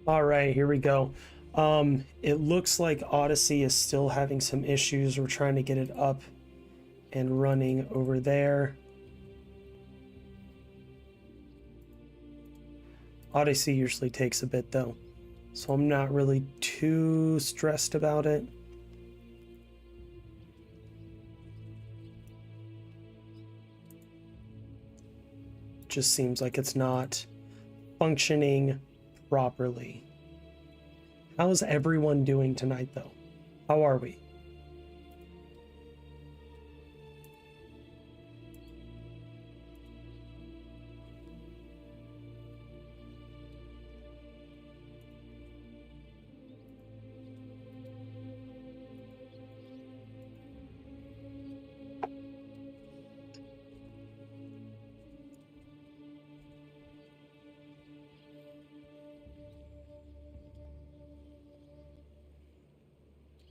All right, here we go. It looks like Odyssey is still having some issues. We're trying to get it up and running over there. Odyssey usually takes a bit though, so I'm not really too stressed about it. Just seems like it's not functioning properly. How's everyone doing tonight though? How are we?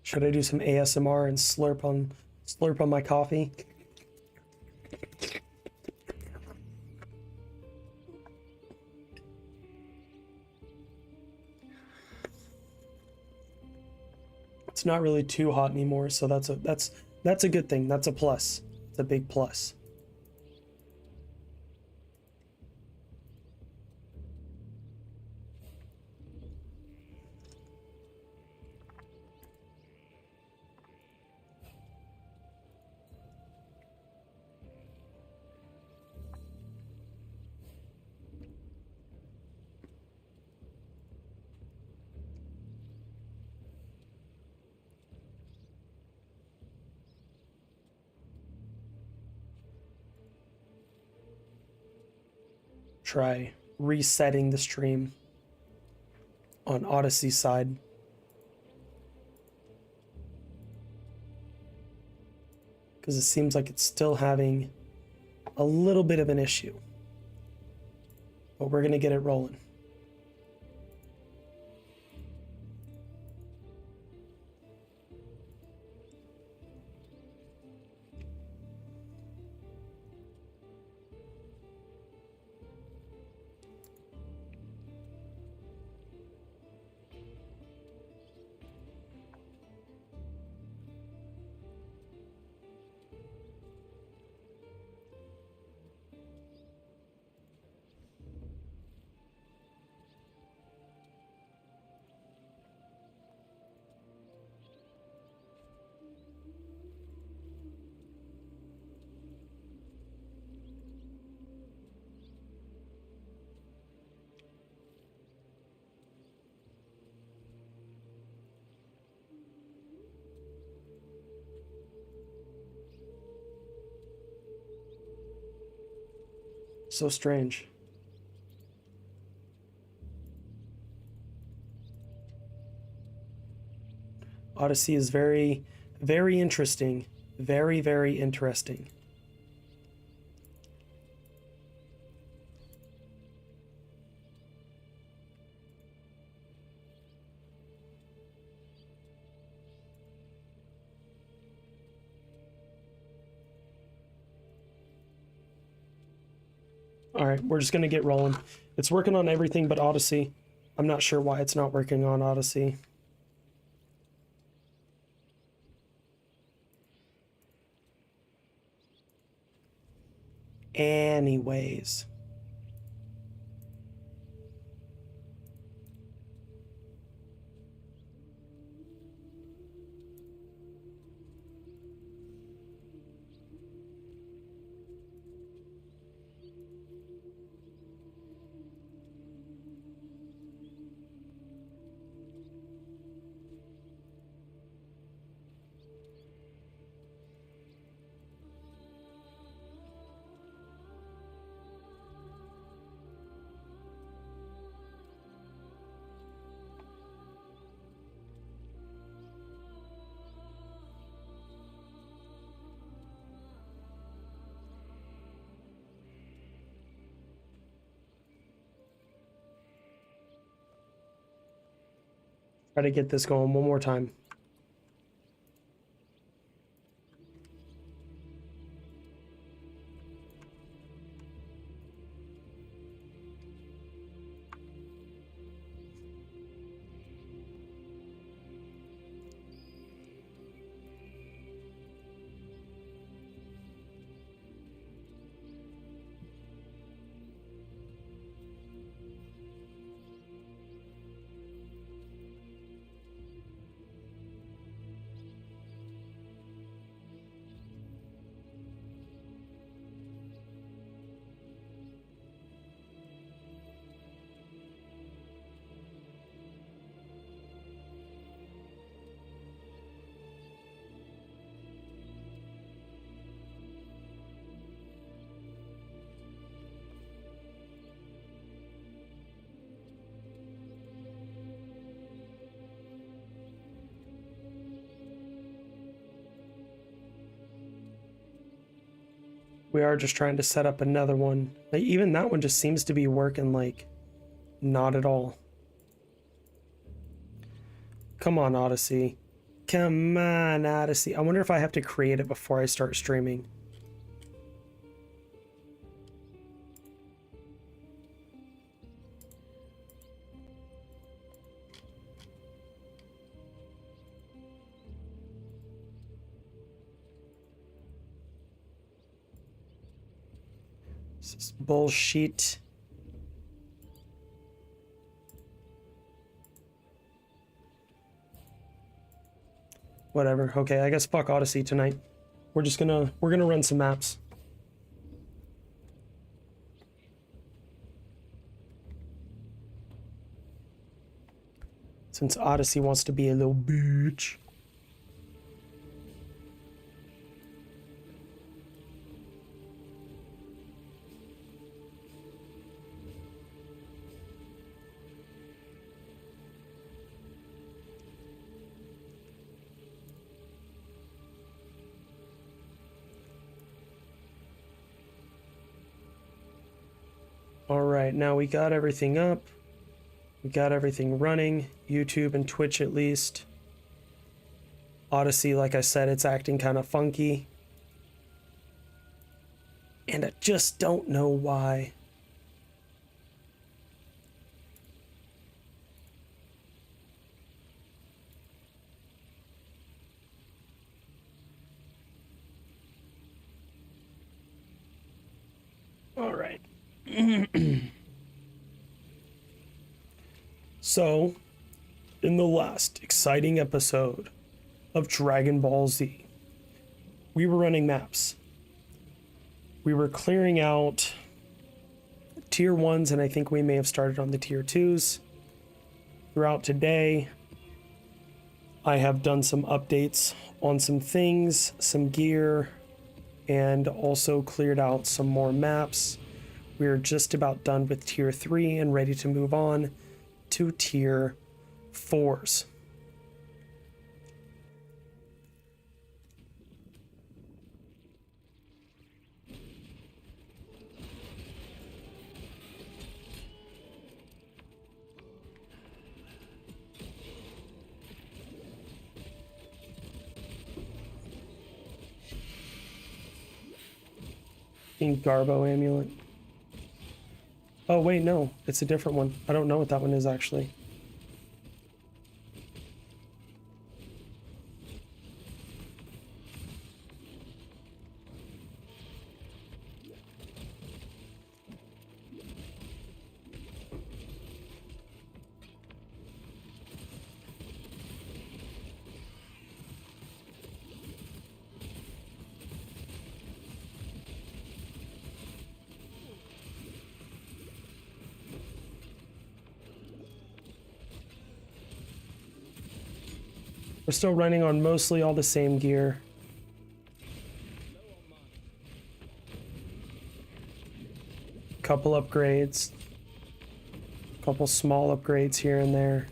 Should I do some ASMR and slurp on my coffee? It's not really too hot anymore, so that's a good thing. That's a plus. It's a big plus. Try resetting the stream on Odyssey's side. Because it seems like it's still having a little bit of an issue. But we're going to get it rolling. So strange. Odyssey is very, very interesting. Very, very interesting. All right, we're just gonna get rolling. It's working on everything but Odyssey. I'm not sure why it's not working on Odyssey. Anyways. Try to get this going one more time. We are just trying to set up another one. Like, even that one just seems to be working, like, not at all. Come on, Odyssey. Come on, Odyssey. I wonder if I have to create it before I start streaming. This is bullshit. Whatever. Okay, I guess fuck Odyssey tonight. We're gonna run some maps. Since Odyssey wants to be a little bitch. All right, now we got everything up. We got everything running. YouTube and Twitch at least. Odyssey, like I said, it's acting kind of funky. And I just don't know why. All right. So, in the last exciting episode of Dragon Ball Z, we were running maps. We were clearing out tier 1s, and I think we may have started on the tier 2s. Throughout today, I have done some updates on some things, some gear, and also cleared out some more maps. We're just about done with tier 3 and ready to move on to tier 4s. King Garbo amulet. Oh wait, no, it's a different one. I don't know what that one is actually. We're still running on mostly all the same gear. Couple upgrades. Couple small upgrades here and there.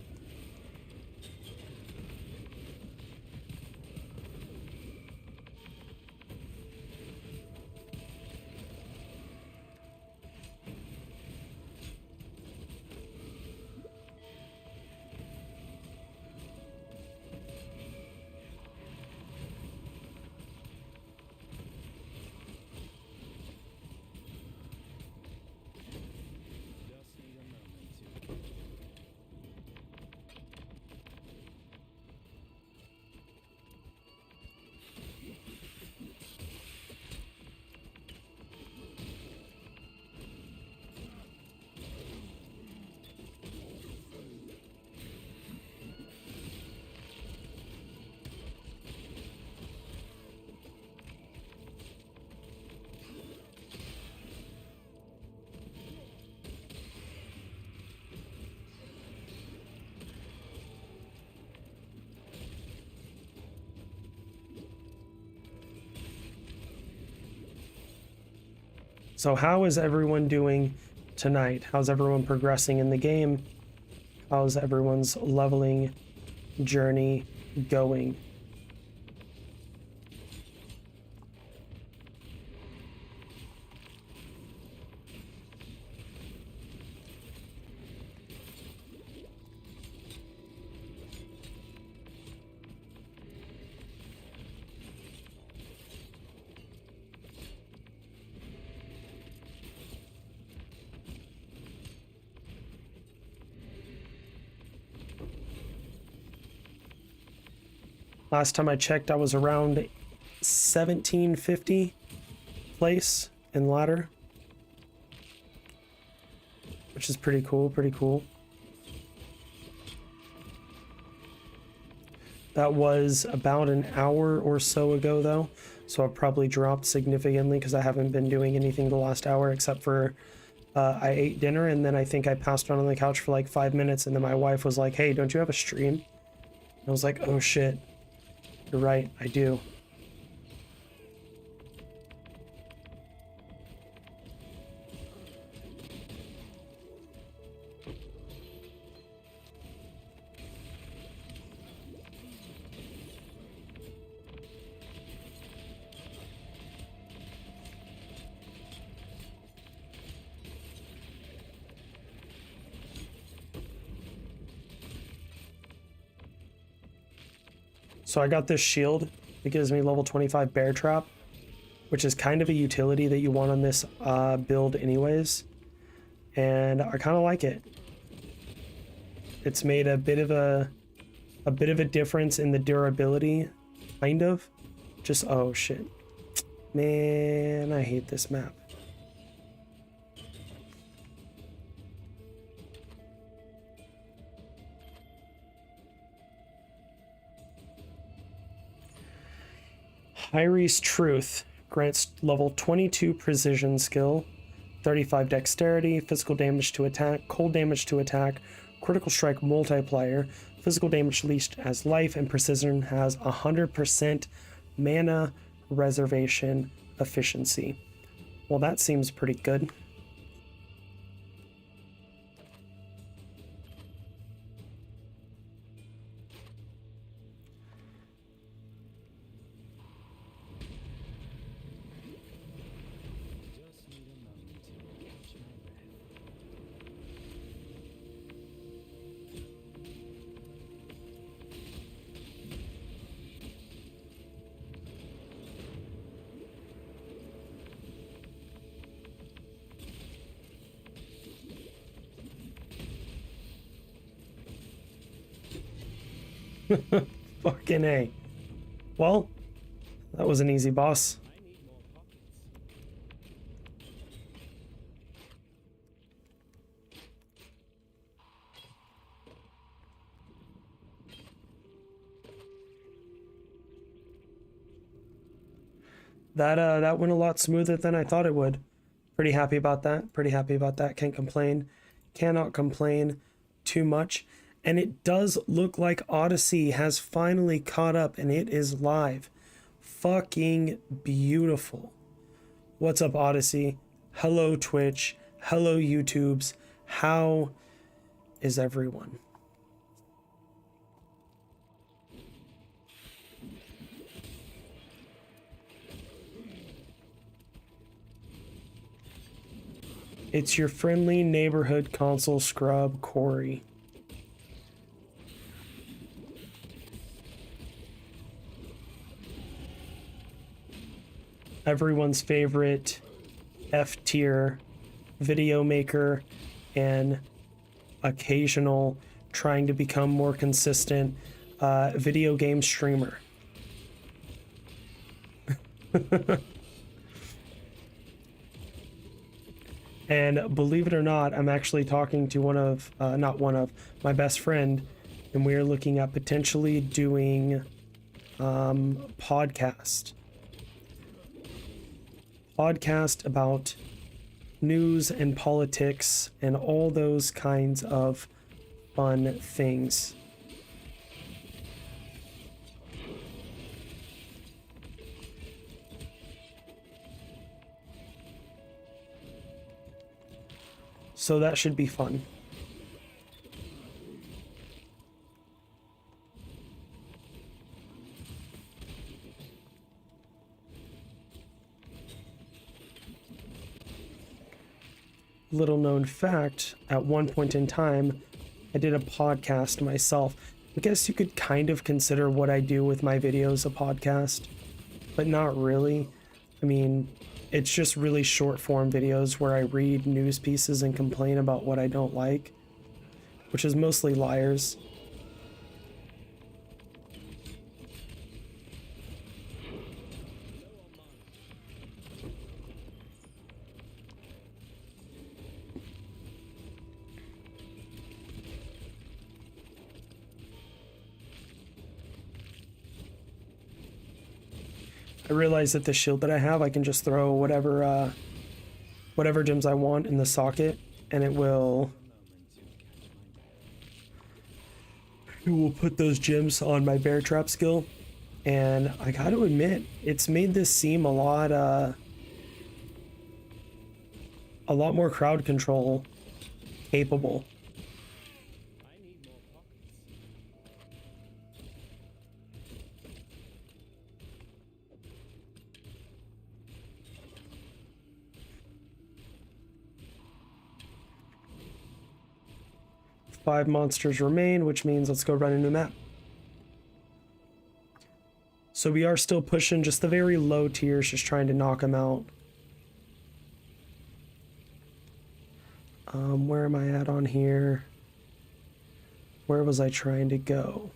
So how is everyone doing tonight? How's everyone progressing in the game? How's everyone's leveling journey going? Last time I checked, I was around 1750 place in ladder, which is pretty cool, pretty cool. That was about an hour or so ago though, so I've probably dropped significantly because I haven't been doing anything the last hour except for I ate dinner, and then I think I passed out on the couch for like 5 minutes, and then my wife was like, hey, don't you have a stream? And I was like, oh shit, you're right, I do. So I got this shield that gives me level 25 bear trap, which is kind of a utility that you want on this build anyways. And I kind of like it. It's made a bit of a difference in the durability, kind of. Just, oh shit. Man, I hate this map. Hyri's Truth grants level 22 precision skill, 35 dexterity, physical damage to attack, cold damage to attack, critical strike multiplier, physical damage leached as life, and precision has 100% mana reservation efficiency. Well, that seems pretty good. Fucking A. Well, that was an easy boss. That went a lot smoother than I thought it would. Pretty happy about that. Pretty happy about that. Can't complain. Cannot complain too much. And it does look like Odyssey has finally caught up and it is live. Fucking beautiful. What's up, Odyssey? Hello, Twitch. Hello, YouTubes. How is everyone? It's your friendly neighborhood console scrub, Corey. Everyone's favorite F-tier video maker and occasional trying to become more consistent video game streamer. And believe it or not, I'm actually talking to my best friend, and we are looking at potentially doing podcast about news and politics and all those kinds of fun things. So that should be fun. Little known fact, at one point in time, I did a podcast myself. I guess you could kind of consider what I do with my videos a podcast, but not really. I mean, it's just really short form videos where I read news pieces and complain about what I don't like, which is mostly liars. realize that the shield that I have, I can just throw whatever gems I want in the socket, and it will put those gems on my bear trap skill. And I got to admit, it's made this seem a lot more crowd control capable. 5 monsters remain, which means let's go run a new map. So we are still pushing just the very low tiers, just trying to knock them out. Where am I at on here? Where was I trying to go?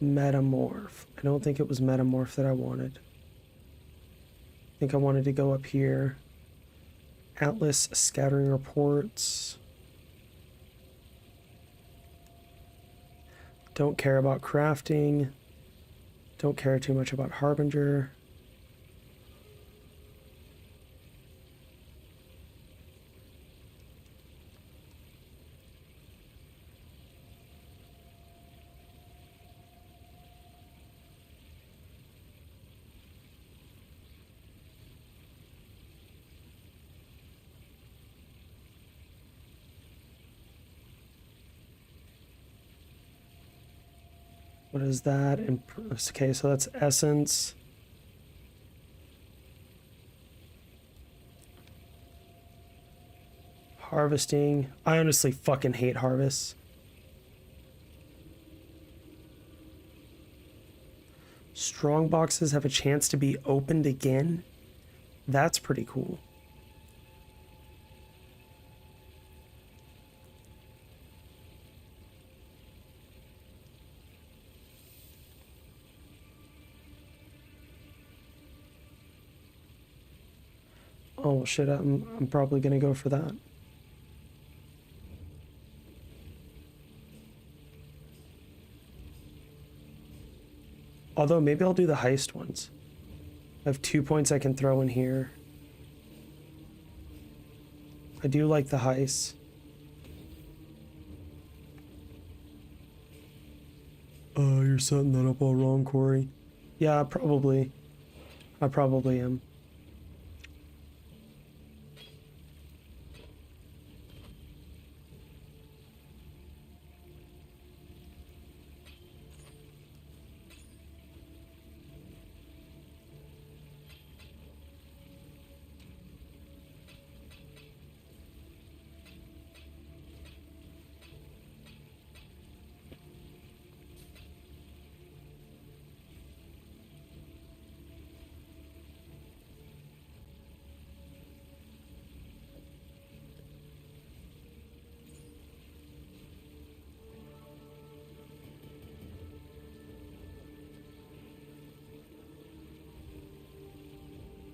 Metamorph. I don't think it was Metamorph that I wanted. I think I wanted to go up here. Atlas Scattering Reports. Don't care about crafting. Don't care too much about Harbinger. What is that? Okay, so that's Essence. Harvesting. I honestly fucking hate harvests. Strong boxes have a chance to be opened again. That's pretty cool. Oh shit, I'm probably gonna go for that. Although maybe I'll do the heist ones. I have 2 points I can throw in here. I do like the heists. You're setting that up all wrong, Corey. Yeah, probably. I probably am.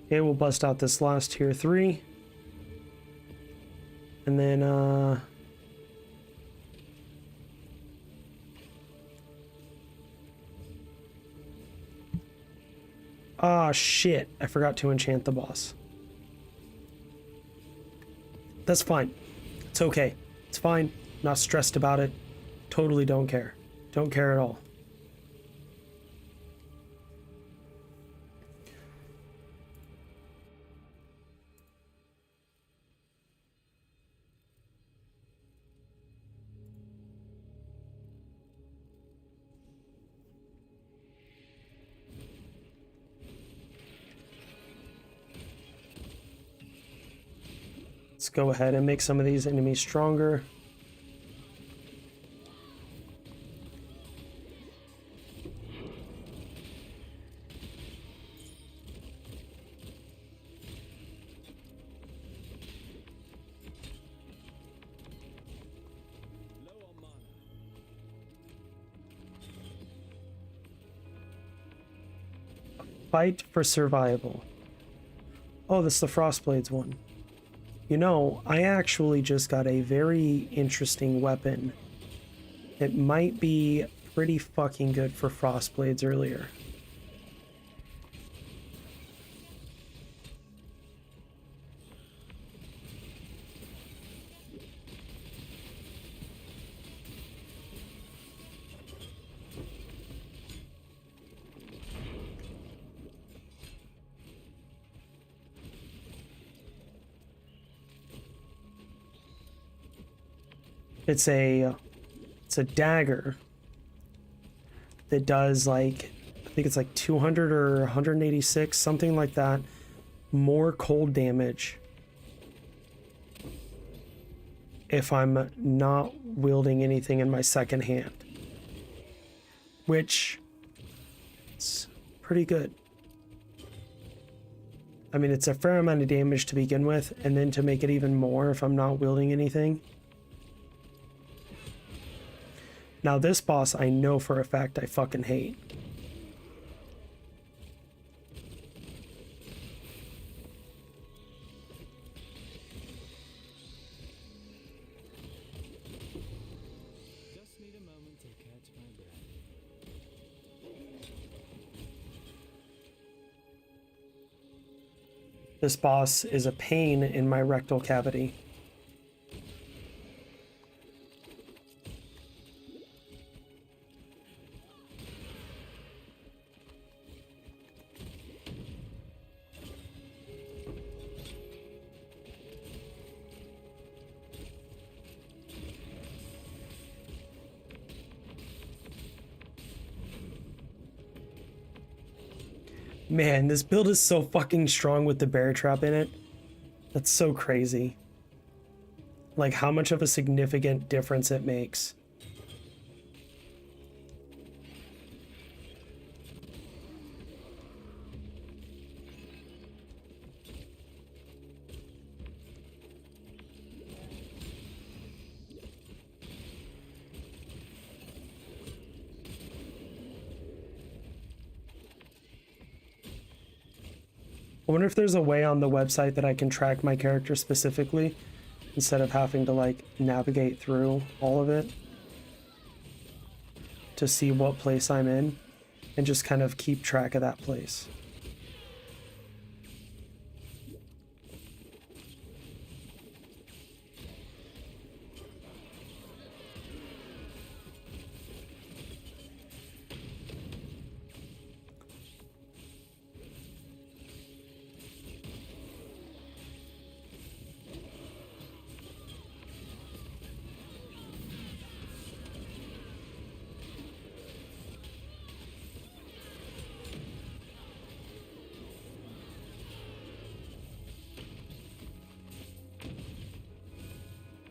Okay, we'll bust out this last tier 3. And then, ah, shit. I forgot to enchant the boss. That's fine. It's okay. It's fine. Not stressed about it. Totally don't care. Don't care at all. Let's go ahead and make some of these enemies stronger. Fight for survival. Oh, this is the Frostblades one. You know, I actually just got a very interesting weapon. It might be pretty fucking good for Frostblades earlier. It's a dagger that does like, I think it's like 200 or 186, something like that, more cold damage if I'm not wielding anything in my second hand, which is pretty good. I mean, it's a fair amount of damage to begin with, and then to make it even more if I'm not wielding anything. Now this boss, I know for a fact I fucking hate. Just need a moment to catch my breath. This boss is a pain in my rectal cavity. Man, this build is so fucking strong with the bear trap in it. That's so crazy. Like how much of a significant difference it makes. I wonder if there's a way on the website that I can track my character specifically instead of having to like navigate through all of it to see what place I'm in and just kind of keep track of that place.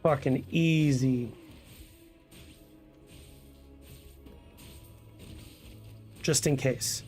Fucking easy. Just in case.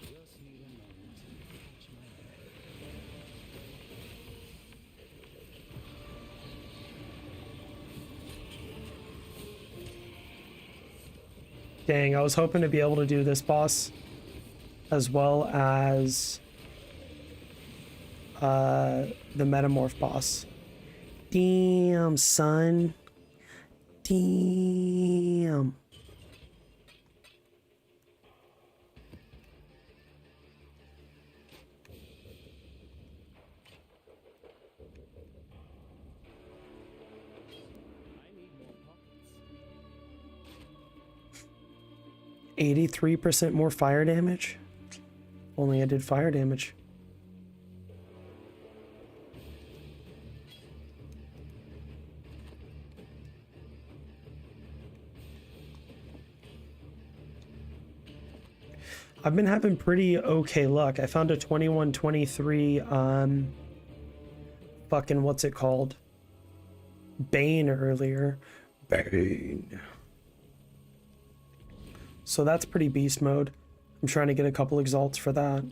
Just need a moment to catch my breath. Dang, I was hoping to be able to do this boss as well as the Metamorph boss. Damn, son. Damn. I need more pockets. 83% more fire damage? Only I did fire damage. I've been having pretty okay luck. I found a 2123 fucking what's it called? Bane earlier. Bane. So that's pretty beast mode. I'm trying to get a couple exalts for that.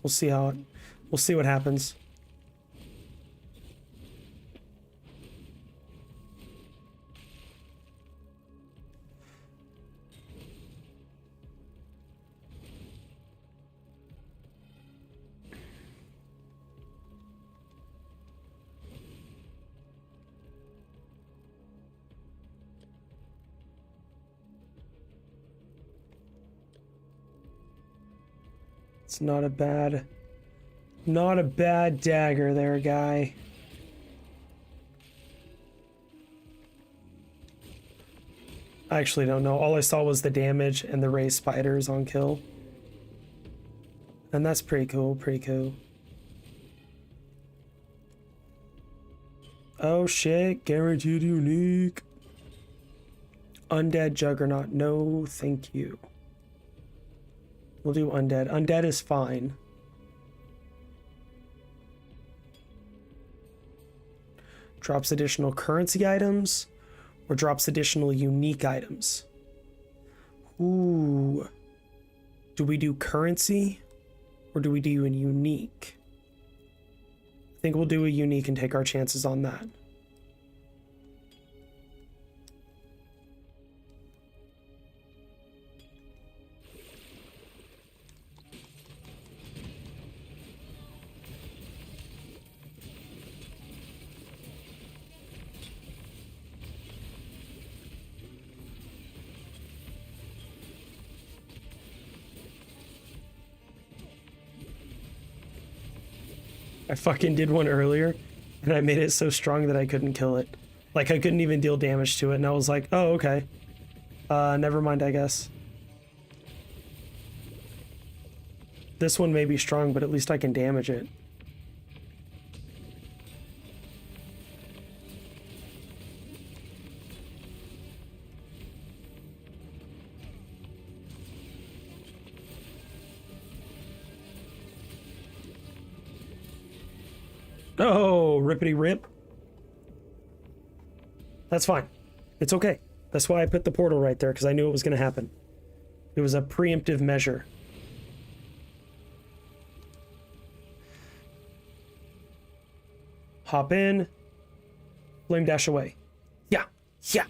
We'll see we'll see what happens. It's not a bad dagger there, guy. I actually don't know. All I saw was the damage and the raised spiders on kill. And that's pretty cool, pretty cool. Oh shit, guaranteed unique. Undead Juggernaut, no thank you. We'll do undead. Undead is fine. Drops additional currency items or drops additional unique items. Ooh. Do we do currency or do we do a unique? I think we'll do a unique and take our chances on that. I fucking did one earlier, and I made it so strong that I couldn't kill it. Like, I couldn't even deal damage to it, and I was like, oh, okay. Never mind, I guess. This one may be strong, but at least I can damage it. Oh, rippity rip. That's fine. It's okay. That's why I put the portal right there, because I knew it was going to happen. It was a preemptive measure. Hop in. Flame dash away. Yeah. Yeah.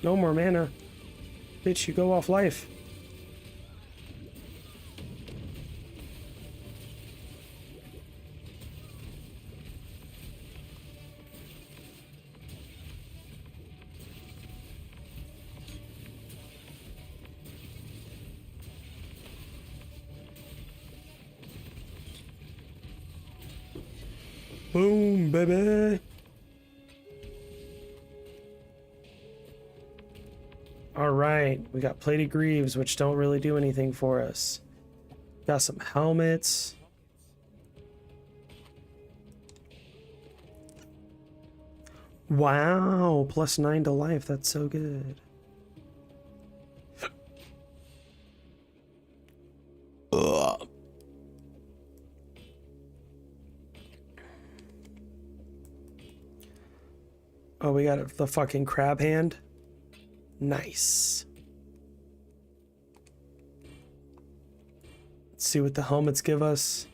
No more mana. Bitch, you go off life. Boom, baby. All right, we got plated greaves, which don't really do anything for us. Got some helmets. Wow, +9 to life. That's so good. Ugh. Oh, we got the fucking crab hand. Nice. Let's see what the helmets give us.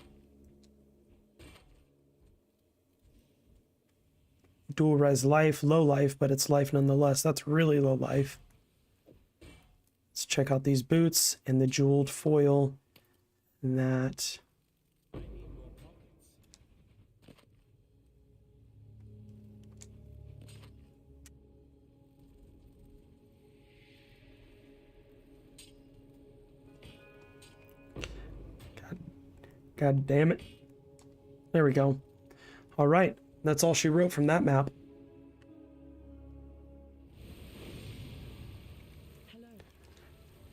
Dual res life, low life, but it's life nonetheless. That's really low life. Let's check out these boots and the jeweled foil. And that. God damn it. There we go. All right. That's all she wrote from that map. Hello.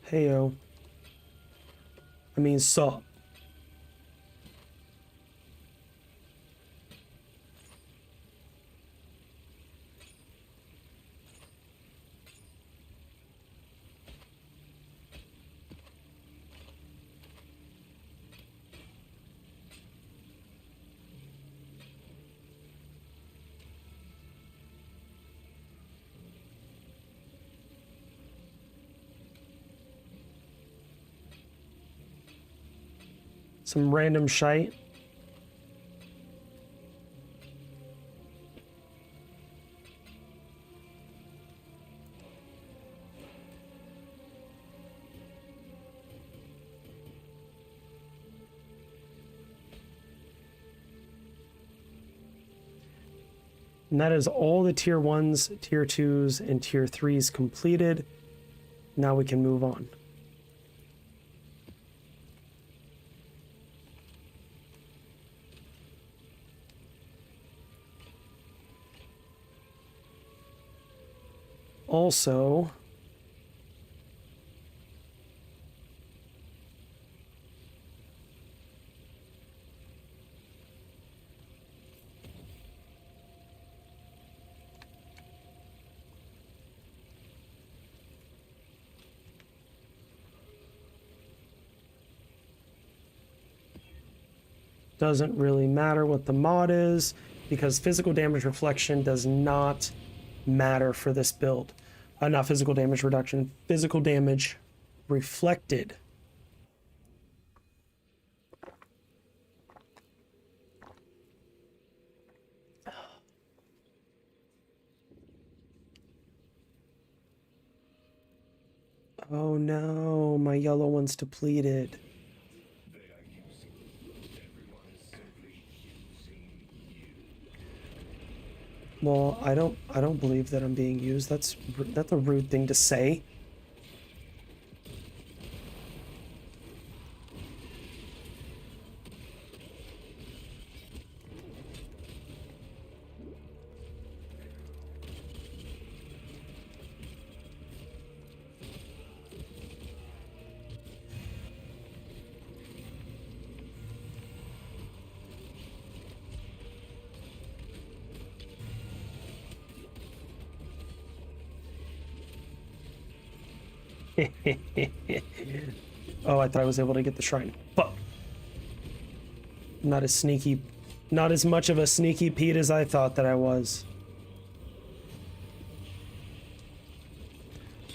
Heyo. I mean, sub. Some random shite. And that is all the tier 1s, tier 2s, and tier 3s completed. Now we can move on. Also, doesn't really matter what the mod is because physical damage reflection does not matter for this build. Not physical damage reduction, physical damage reflected. Oh no, my yellow one's depleted. Well, I don't believe that I'm being used. That's a rude thing to say. Oh, I thought I was able to get the shrine. Fuck. Not as sneaky, not as much of a sneaky Pete as I thought that I was.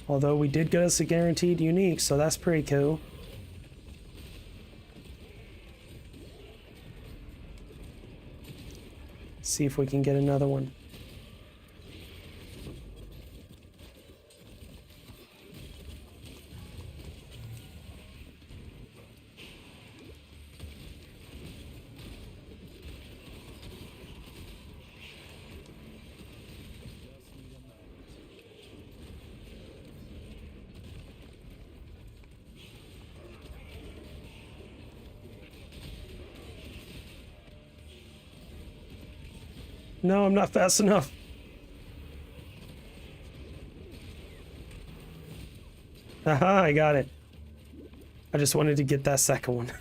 Although we did get us a guaranteed unique, so that's pretty cool. See if we can get another one. No, I'm not fast enough. Haha, I got it. I just wanted to get that second one.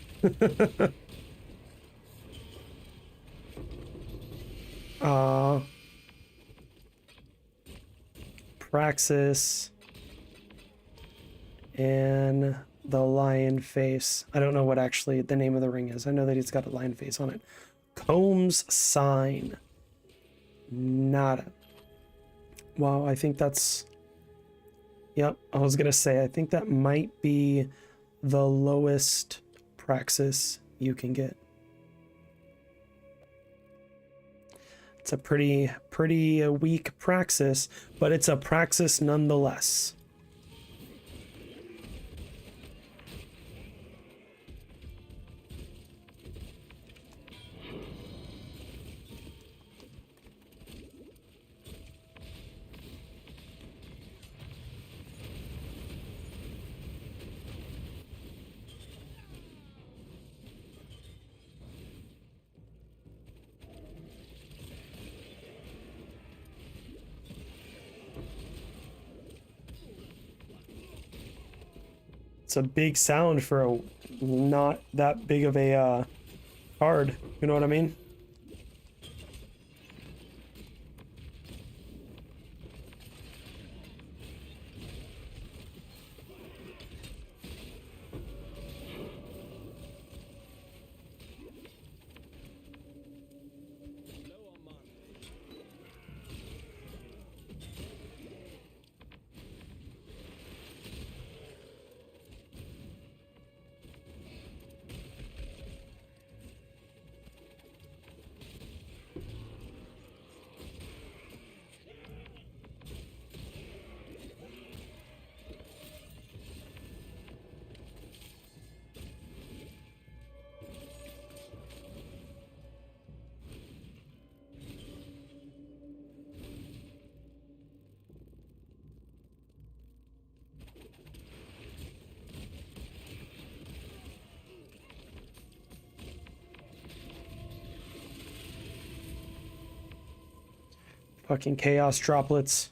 Praxis and the lion face. I don't know what actually the name of the ring is. I know that it's got a lion face on it. Combs sign. Nada. Wow, I think that's... Yep, I was gonna say, I think that might be the lowest Praxis you can get. It's a pretty weak Praxis, but it's a Praxis nonetheless. It's a big sound for a not that big of a card. You know what I mean? Low on mana. Fucking chaos droplets.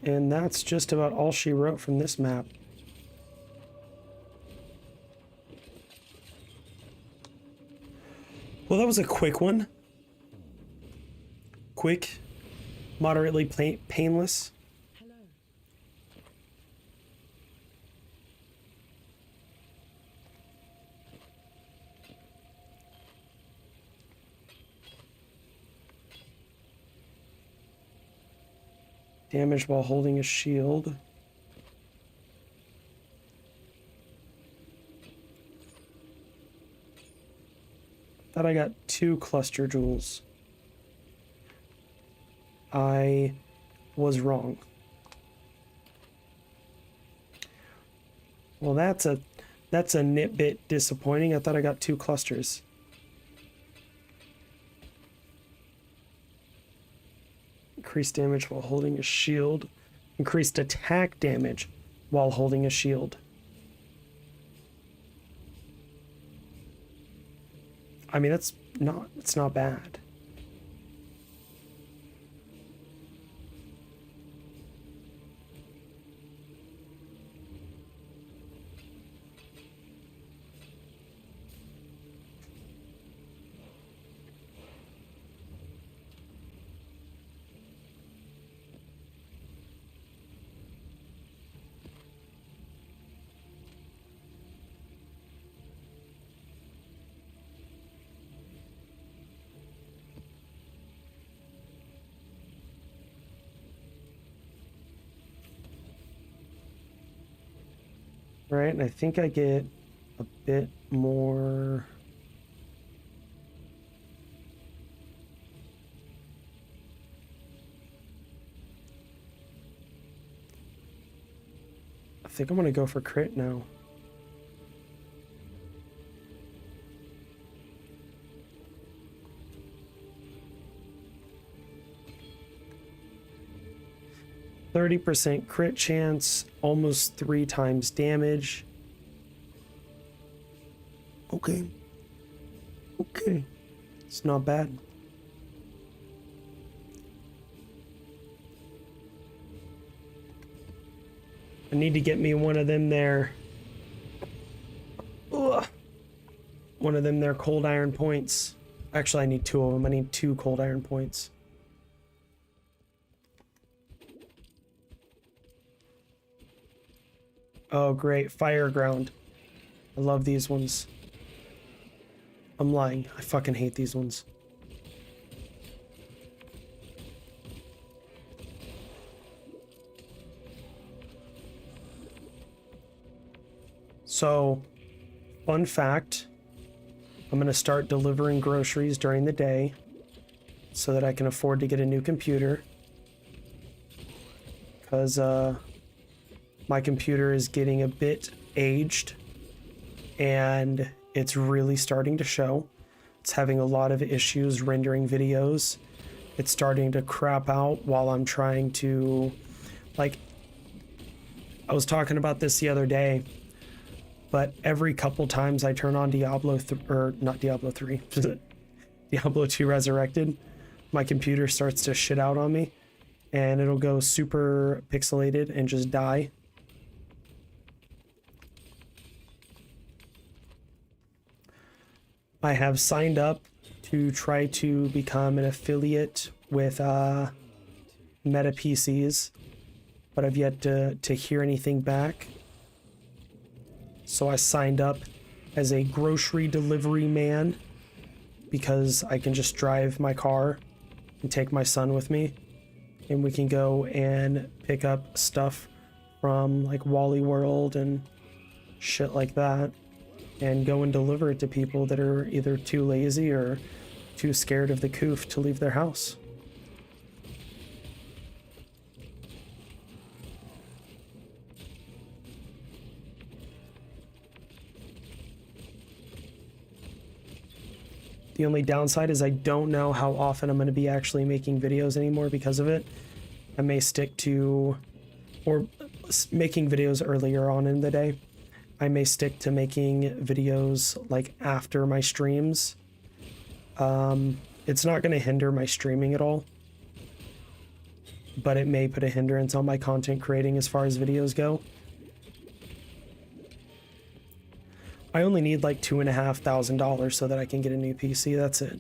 And that's just about all she wrote from this map. Well, that was a quick one. Quick, moderately painless. Hello. Damage while holding a shield. Thought I got 2 cluster jewels. I was wrong. Well, that's a nitbit disappointing. I thought I got 2 clusters. Increased damage while holding a shield. Increased attack damage while holding a shield. I mean, it's not bad. Right, and I think I get a bit more. I think I'm gonna go for crit now. %30 crit chance, almost 3 times damage. Okay. Okay. It's not bad. I need to get me one of them there. Ugh. One of them there cold iron points. Actually, I need 2 of them. I need 2 cold iron points. Oh, great. Fire ground. I love these ones. I'm lying. I fucking hate these ones. So, fun fact, I'm going to start delivering groceries during the day so that I can afford to get a new computer. Because, my computer is getting a bit aged and it's really starting to show. It's having a lot of issues rendering videos. It's starting to crap out while I'm trying to, like, I was talking about this the other day, but every couple times I turn on not Diablo 3, Diablo 2 Resurrected, my computer starts to shit out on me and it'll go super pixelated and just die. I have signed up to try to become an affiliate with Meta PCs, but I've yet to hear anything back. So I signed up as a grocery delivery man because I can just drive my car and take my son with me, and we can go and pick up stuff from like Wally World and shit like that and go and deliver it to people that are either too lazy or too scared of the coof to leave their house. The only downside is I don't know how often I'm going to be actually making videos anymore because of it. I may stick to, or making videos earlier on in the day. I may stick to making videos like after my streams. It's not going to hinder my streaming at all, but it may put a hindrance on my content creating as far as videos go. I only need like $2,500 so that I can get a new PC. That's it.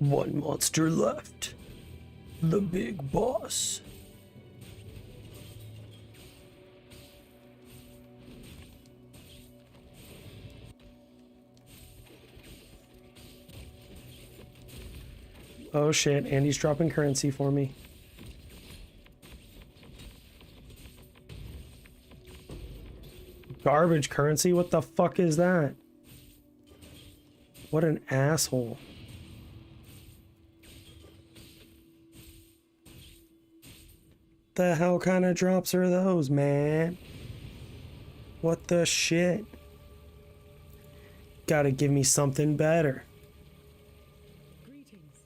One monster left. The big boss. Oh shit, Andy's dropping currency for me. Garbage currency? What the fuck is that? What an asshole. The hell kind of drops are those, man? What the shit? Gotta give me something better. Greetings.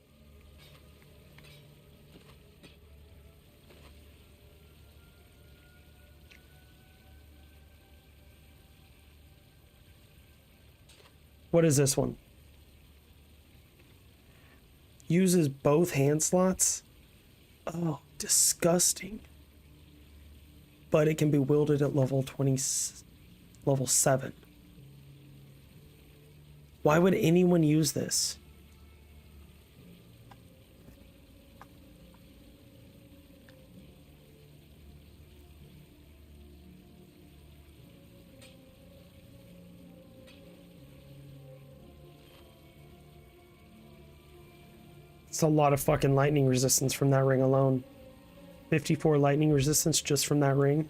What is this one? Uses both hand slots? Oh, disgusting. But it can be wielded at level 7. Why would anyone use this? It's a lot of fucking lightning resistance from that ring alone. 54 lightning resistance just from that ring.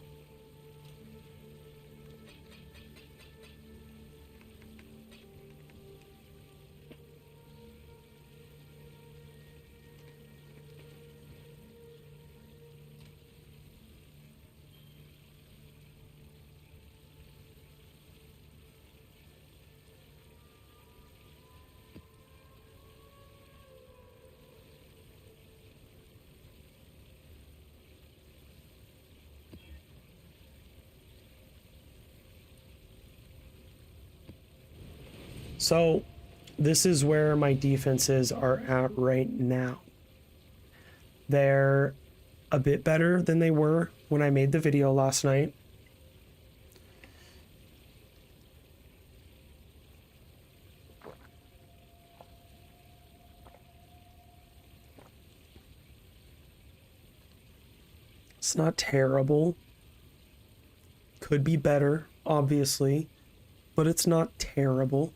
So this is where my defenses are at right now. They're a bit better than they were when I made the video last night. It's not terrible. Could be better. obviously, but it's not terrible.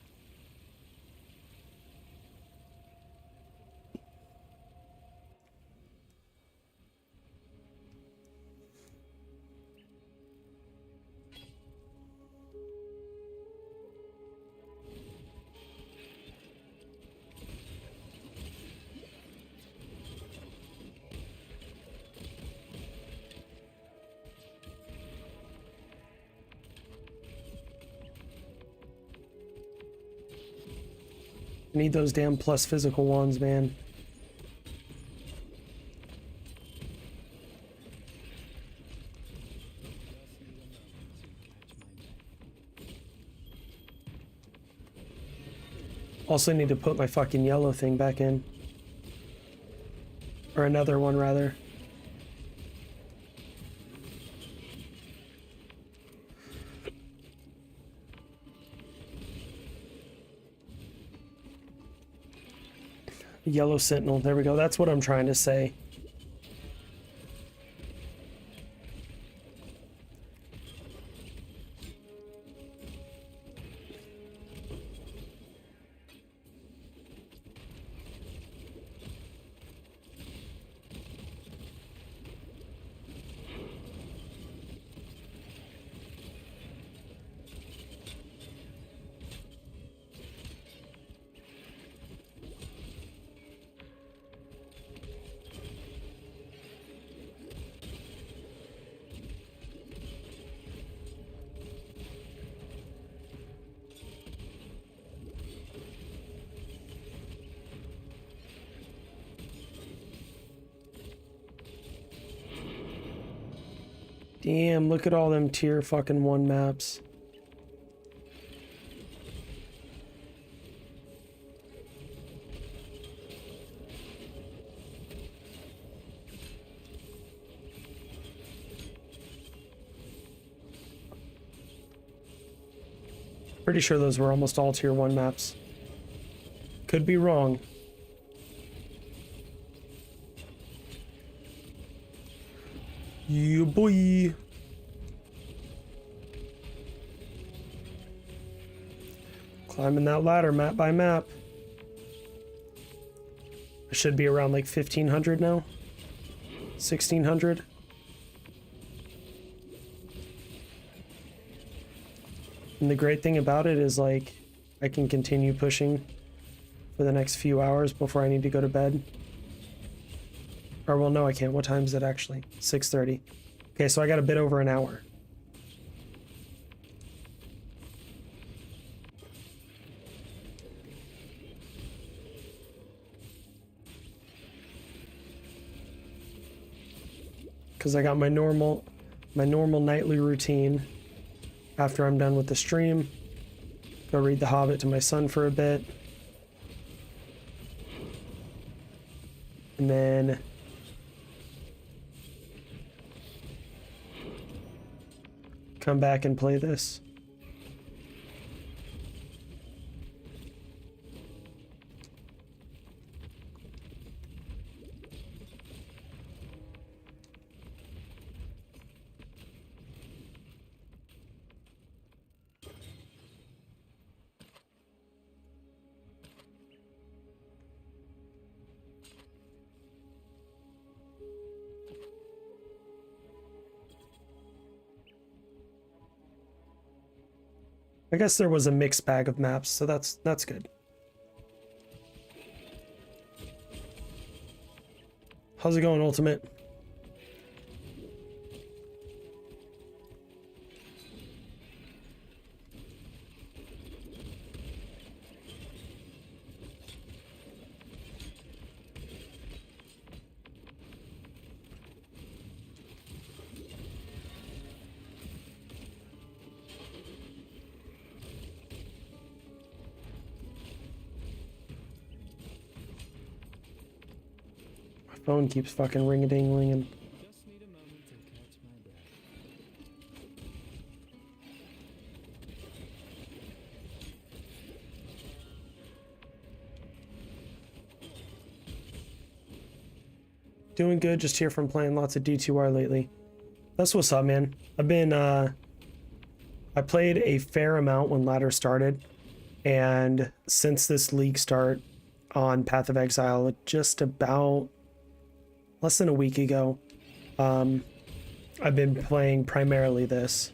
I need those damn plus physical ones, man. Also need to put my fucking yellow thing back in. Or another one, rather. Yellow Sentinel. There we go. That's what I'm trying to say. Damn, look at all them tier fucking 1 maps. Pretty sure those were almost all tier 1 maps. Could be wrong. Yeah, boy. Climbing that ladder map by map. I should be around like 1500 now. 1600. And the great thing about it is like I can continue pushing for the next few hours before I need to go to bed. Or, well, no, I can't. What time is it actually? 6:30. Okay, so I got a bit over an hour. Because I got my normal nightly routine after I'm done with the stream. Go read The Hobbit to my son for a bit. And then come back and play this. I guess there was a mixed bag of maps, so that's good. How's it going, Ultimate? Phone keeps fucking ring-a-ding-linging. Just need a moment to catch my breath. Doing good, just here from playing lots of D2R lately. That's what's up, man. I've I played a fair amount when ladder started, and since this league start on Path of Exile, just about less than a week ago, I've been playing primarily this.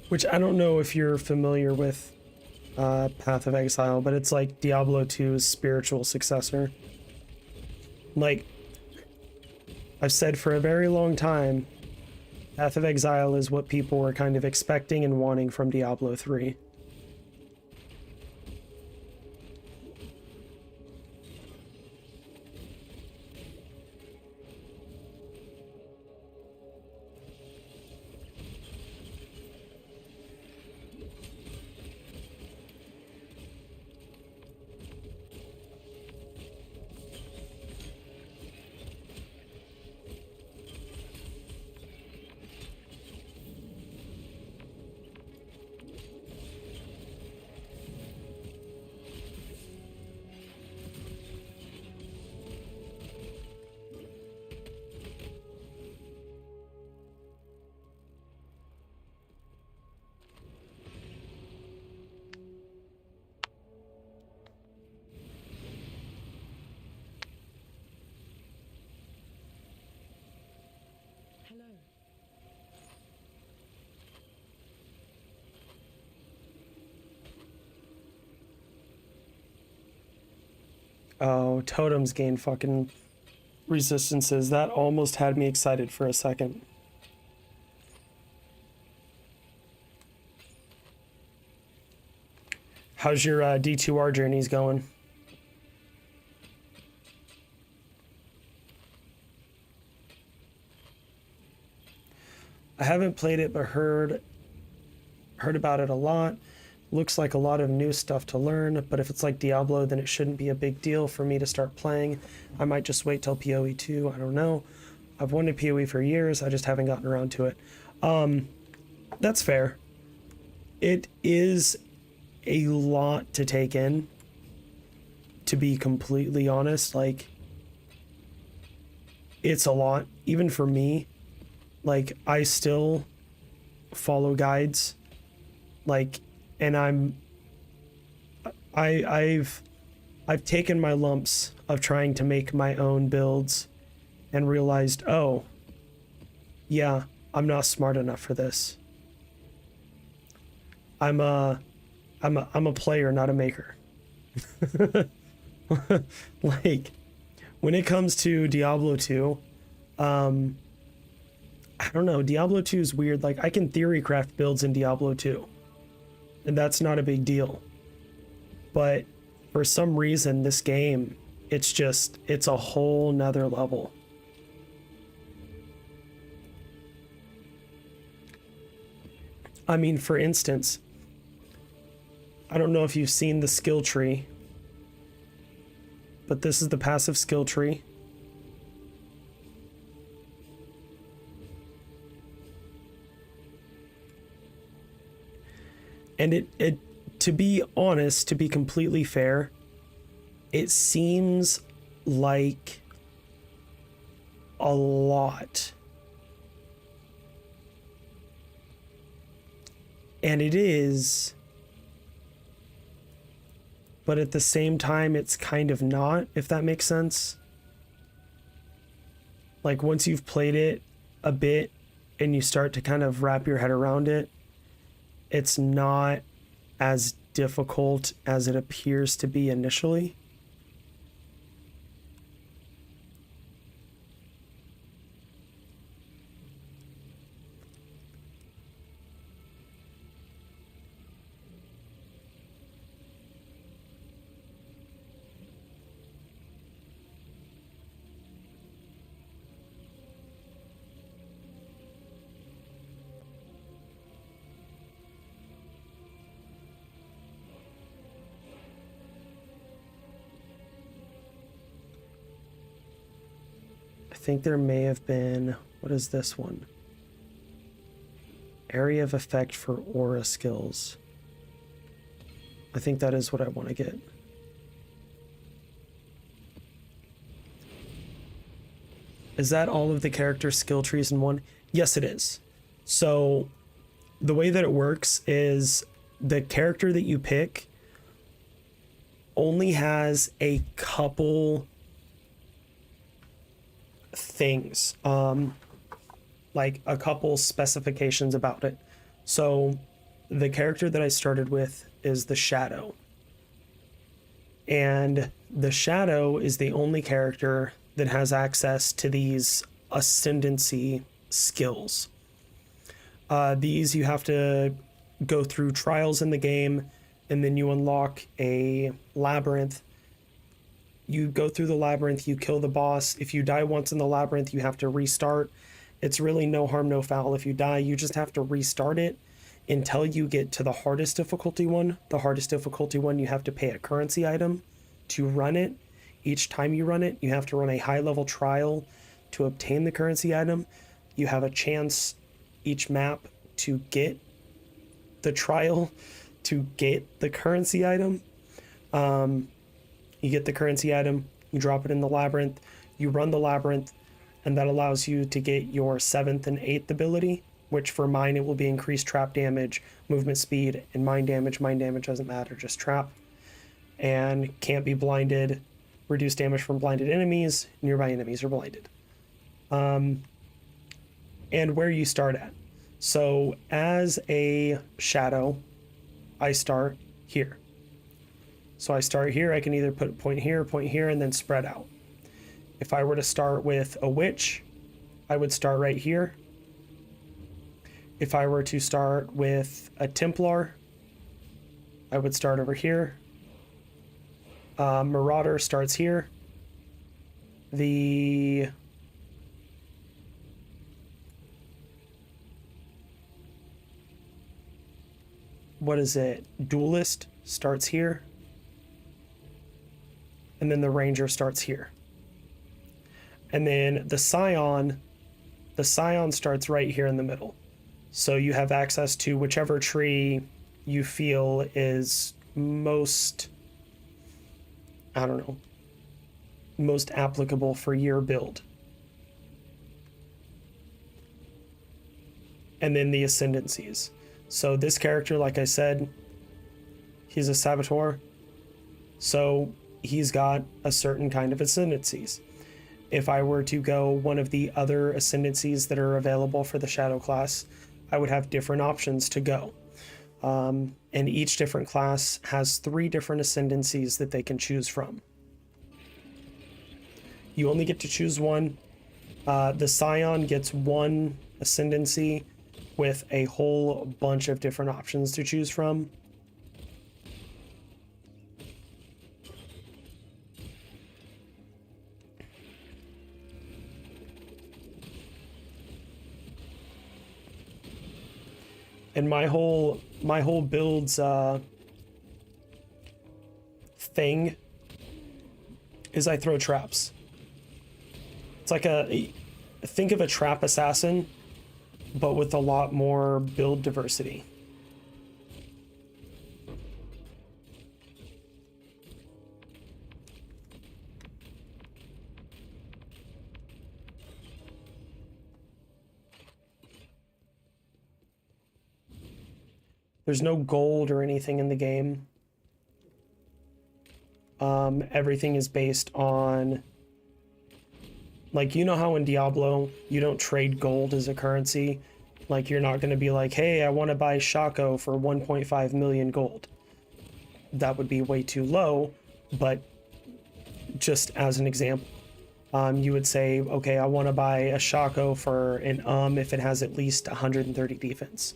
Which I don't know if you're familiar with Path of Exile, but it's like Diablo 2's spiritual successor. Like, I've said for a very long time, Path of Exile is what people were kind of expecting and wanting from Diablo 3. Hello. Oh, totems gain fucking resistances. That almost had me excited for a second. How's your D2R journeys going? I haven't played it, but heard about it a lot. Looks like a lot of new stuff to learn, but if it's like Diablo, then it shouldn't be a big deal for me to start playing. I might just wait till PoE 2, I don't know. I've wanted PoE for years, I just haven't gotten around to it. That's fair. It is a lot to take in, to be completely honest. Like, it's a lot, even for me. Like, I still follow guides, like, and I've taken my lumps of trying to make my own builds and realized, oh, yeah, I'm not smart enough for this. I'm a player, not a maker. Like, when it comes to Diablo 2, I don't know, Diablo 2 is weird. Like, I can theory craft builds in Diablo 2, and that's not a big deal. But for some reason, this game, it's a whole nother level. I mean, for instance, I don't know if you've seen the skill tree, but this is the passive skill tree. And it, to be honest, to be completely fair, it seems like a lot. And it is, but at the same time, it's kind of not, if that makes sense. Like, once you've played it a bit and you start to kind of wrap your head around it, it's not as difficult as it appears to be initially. I think there may have been, what is this one? Area of effect for aura skills. I think that is what I want to get. Is that all of the character skill trees in one? Yes, it is. So the way that it works is the character that you pick only has a couple things, like a couple specifications about it. So the character that I started with is the Shadow. And the Shadow is the only character that has access to these Ascendancy skills. These you have to go through trials in the game, and then you unlock a labyrinth. You go through the labyrinth, you kill the boss. If you die once in the labyrinth, you have to restart. It's really no harm, no foul. If you die, you just have to restart it until you get to the hardest difficulty one. The hardest difficulty one, you have to pay a currency item to run it. Each time you run it, you have to run a high-level trial to obtain the currency item. You have a chance each map to get the trial to get the currency item. You get the currency item, you drop it in the labyrinth, you run the labyrinth, and that allows you to get your 7th and 8th ability, which for mine it will be increased trap damage, movement speed, and mind damage. Mind damage doesn't matter, just trap. And can't be blinded, reduce damage from blinded enemies, nearby enemies are blinded. And where you start at. So as a Shadow, I start here. So I start here, I can either put a point here, and then spread out. If I were to start with a Witch, I would start right here. If I were to start with a Templar, I would start over here. Marauder starts here. The what is it? Duelist starts here. And then the Ranger starts here. And then the Scion starts right here in the middle. So you have access to whichever tree you feel is most, I don't know, most applicable for your build. And then the Ascendancies. So this character, like I said, he's a Saboteur. So he's got a certain kind of Ascendancies. If I were to go one of the other Ascendancies that are available for the Shadow class, I would have different options to go. And each different class has 3 different Ascendancies that they can choose from. You only get to choose one. The Scion gets 1 Ascendancy with a whole bunch of different options to choose from. And my whole build's thing is I throw traps. It's like think of a trap assassin, but with a lot more build diversity. There's no gold or anything in the game. Everything is based on, like, you know how in Diablo you don't trade gold as a currency? Like, you're not going to be like, hey, I want to buy Shaco for 1.5 million gold. That would be way too low, but just as an example, you would say, okay, I want to buy a Shaco for an if it has at least 130 defense.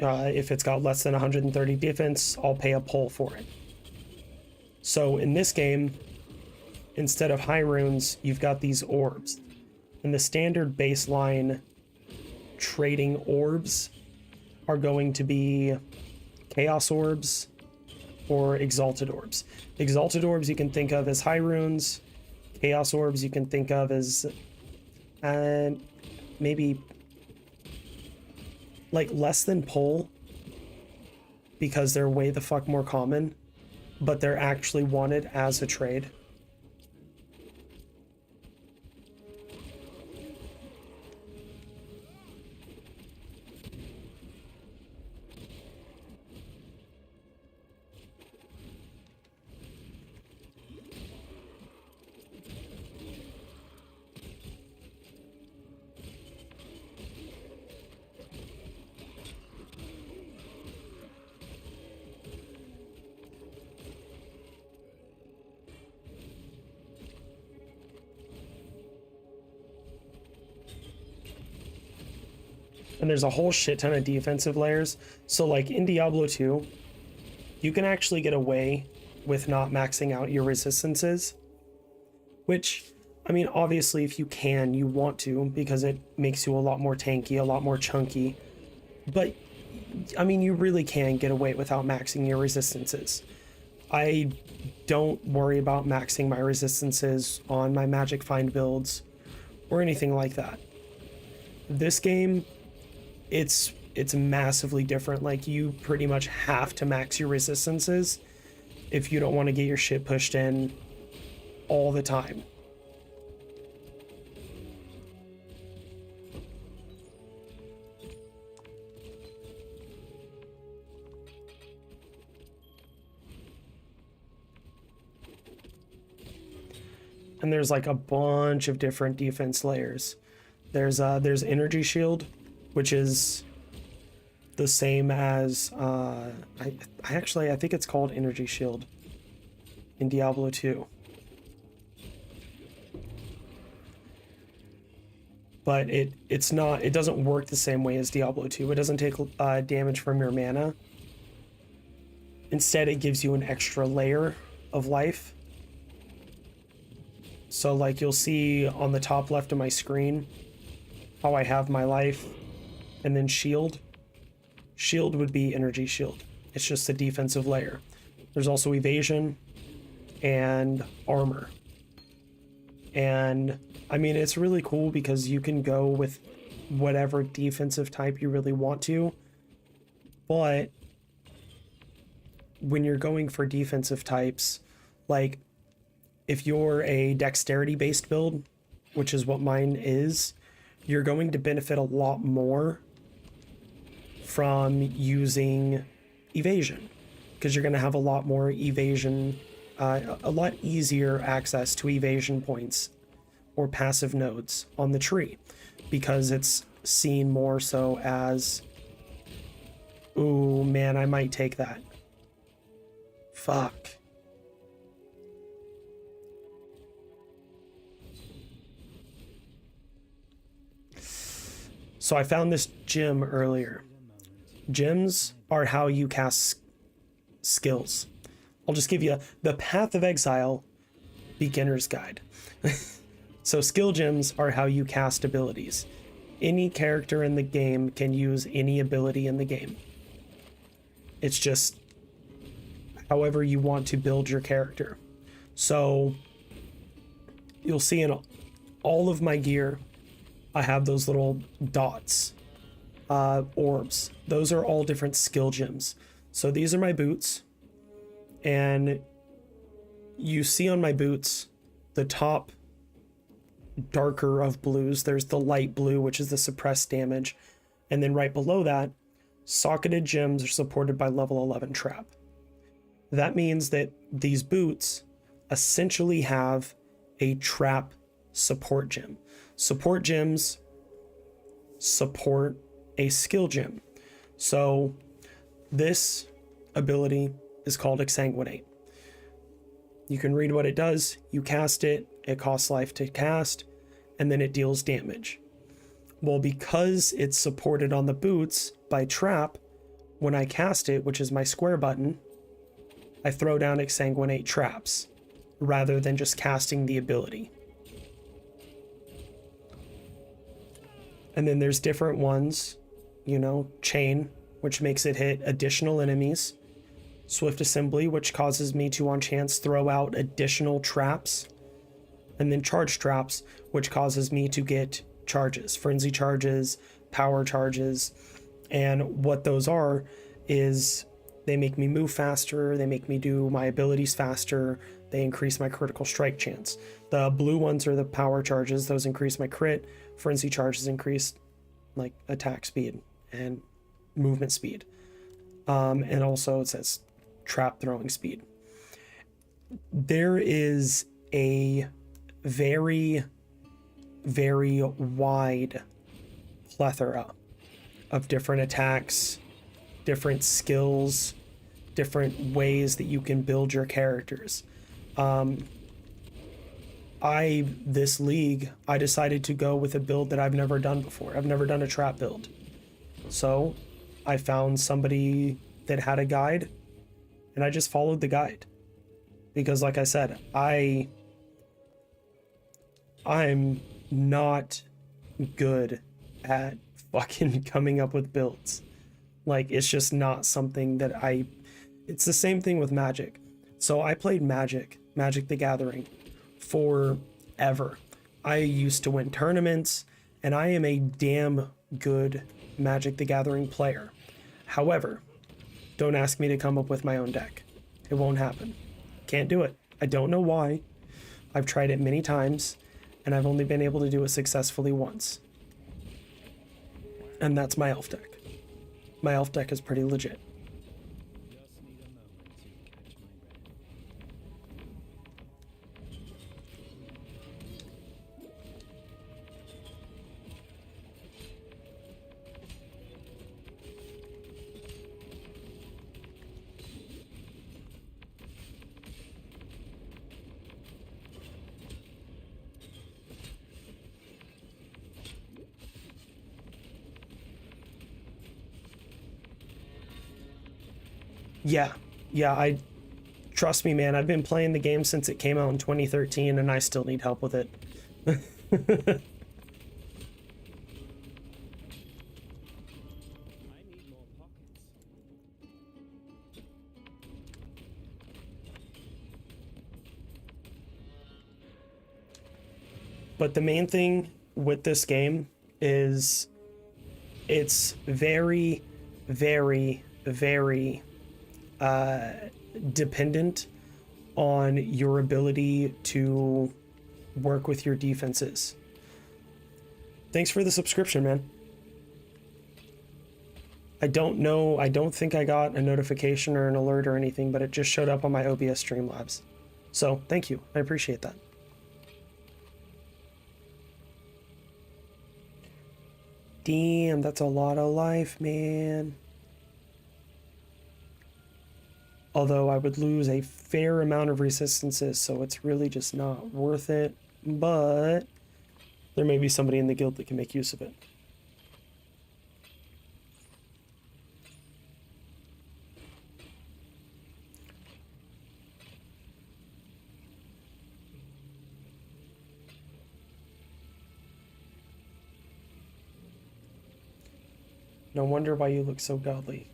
If it's got less than 130 defense, I'll pay a pull for it. So in this game, instead of high runes, you've got these orbs. And the standard baseline trading orbs are going to be Chaos Orbs or Exalted Orbs. Exalted Orbs you can think of as high runes. Chaos Orbs you can think of as maybe like less than pull, because they're way the fuck more common, but they're actually wanted as a trade. and there's a whole shit ton of defensive layers. So like in Diablo 2, you can actually get away with not maxing out your resistances, which, I mean, obviously if you can, you want to, because it makes you a lot more tanky, a lot more chunky. But I mean, you really can get away without maxing your resistances. I don't worry about maxing my resistances on my Magic Find builds or anything like that. This game, it's massively different. Like, you pretty much have to max your resistances if you don't want to get your shit pushed in all the time. And there's like a bunch of different defense layers. There's energy shield, which is the same as I think it's called energy shield in Diablo 2. But it doesn't work the same way as Diablo 2. It doesn't take damage from your mana. Instead, it gives you an extra layer of life. So like you'll see on the top left of my screen how I have my life and then shield. Shield would be energy shield. It's just a defensive layer. There's also evasion and armor. And I mean, it's really cool because you can go with whatever defensive type you really want to. But when you're going for defensive types, like if you're a dexterity based build, which is what mine is, you're going to benefit a lot more from using evasion, because you're going to have a lot more evasion, a lot easier access to evasion points or passive nodes on the tree, because it's seen more so as, ooh man, I might take that. Fuck. So I found this gem earlier. Gems are how you cast skills. I'll just give you the Path of Exile beginner's guide. So skill gems are how you cast abilities. Any character in the game can use any ability in the game. It's just however you want to build your character. So you'll see in all of my gear, I have those little dots, orbs. Those are all different skill gems. So these are my boots, and you see on my boots the top darker of blues. There's the light blue, which is the suppressed damage, and then right below that, socketed gems are supported by level 11 trap. That means that these boots essentially have a trap support gem. Support gems support a skill gem. So this ability is called Exsanguinate. You can read what it does. You cast it, it costs life to cast, and then it deals damage. Well, because it's supported on the boots by trap, when I cast it, which is my square button, I throw down Exsanguinate traps rather than just casting the ability. And then there's different ones, you know, chain, which makes it hit additional enemies. Swift assembly, which causes me to on chance throw out additional traps. And then charge traps, which causes me to get charges, frenzy charges, power charges. And what those are is they make me move faster, they make me do my abilities faster, they increase my critical strike chance. The blue ones are the power charges, those increase my crit. Frenzy charges increase like attack speed and movement speed. And also it says trap throwing speed. There is a very, very wide plethora of different attacks, different skills, different ways that you can build your characters. This league, I decided to go with a build that I've never done before. I've never done a trap build. So I found somebody that had a guide, and I just followed the guide. Because like I said, I'm not good at fucking coming up with builds. Like, it's just not something that it's the same thing with Magic. So I played Magic the Gathering, forever. I used to win tournaments, and I am a damn good Magic the Gathering player. However, don't ask me to come up with my own deck. It won't happen. Can't do it. I don't know why. I've tried it many times, and I've only been able to do it successfully once. And that's my elf deck. My elf deck is pretty legit. Just need a moment to catch my breath. Yeah, I trust me, man. I've been playing the game since it came out in 2013, and I still need help with it. I need more pockets. But the main thing with this game is it's very, very, very dependent on your ability to work with your defenses. Thanks for the subscription, man. I don't think I got a notification or an alert or anything, but it just showed up on my OBS Streamlabs. So thank you. I appreciate that. Damn, that's a lot of life, man. Although I would lose a fair amount of resistances, so it's really just not worth it. But there may be somebody in the guild that can make use of it. No wonder why you look so godly.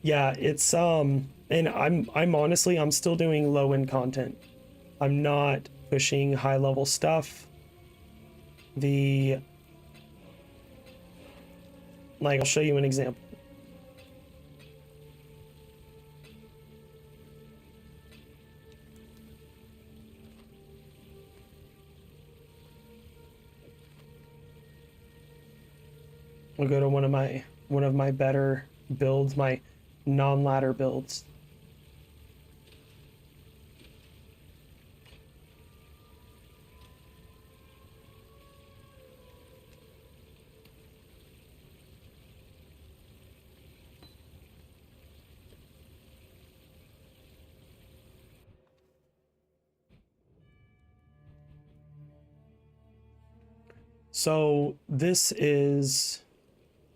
Yeah, it's and I'm honestly I'm still doing low end content. I'm not pushing high level stuff. Like, I'll show you an example. I'll go to one of my better builds, my non-ladder builds. So this is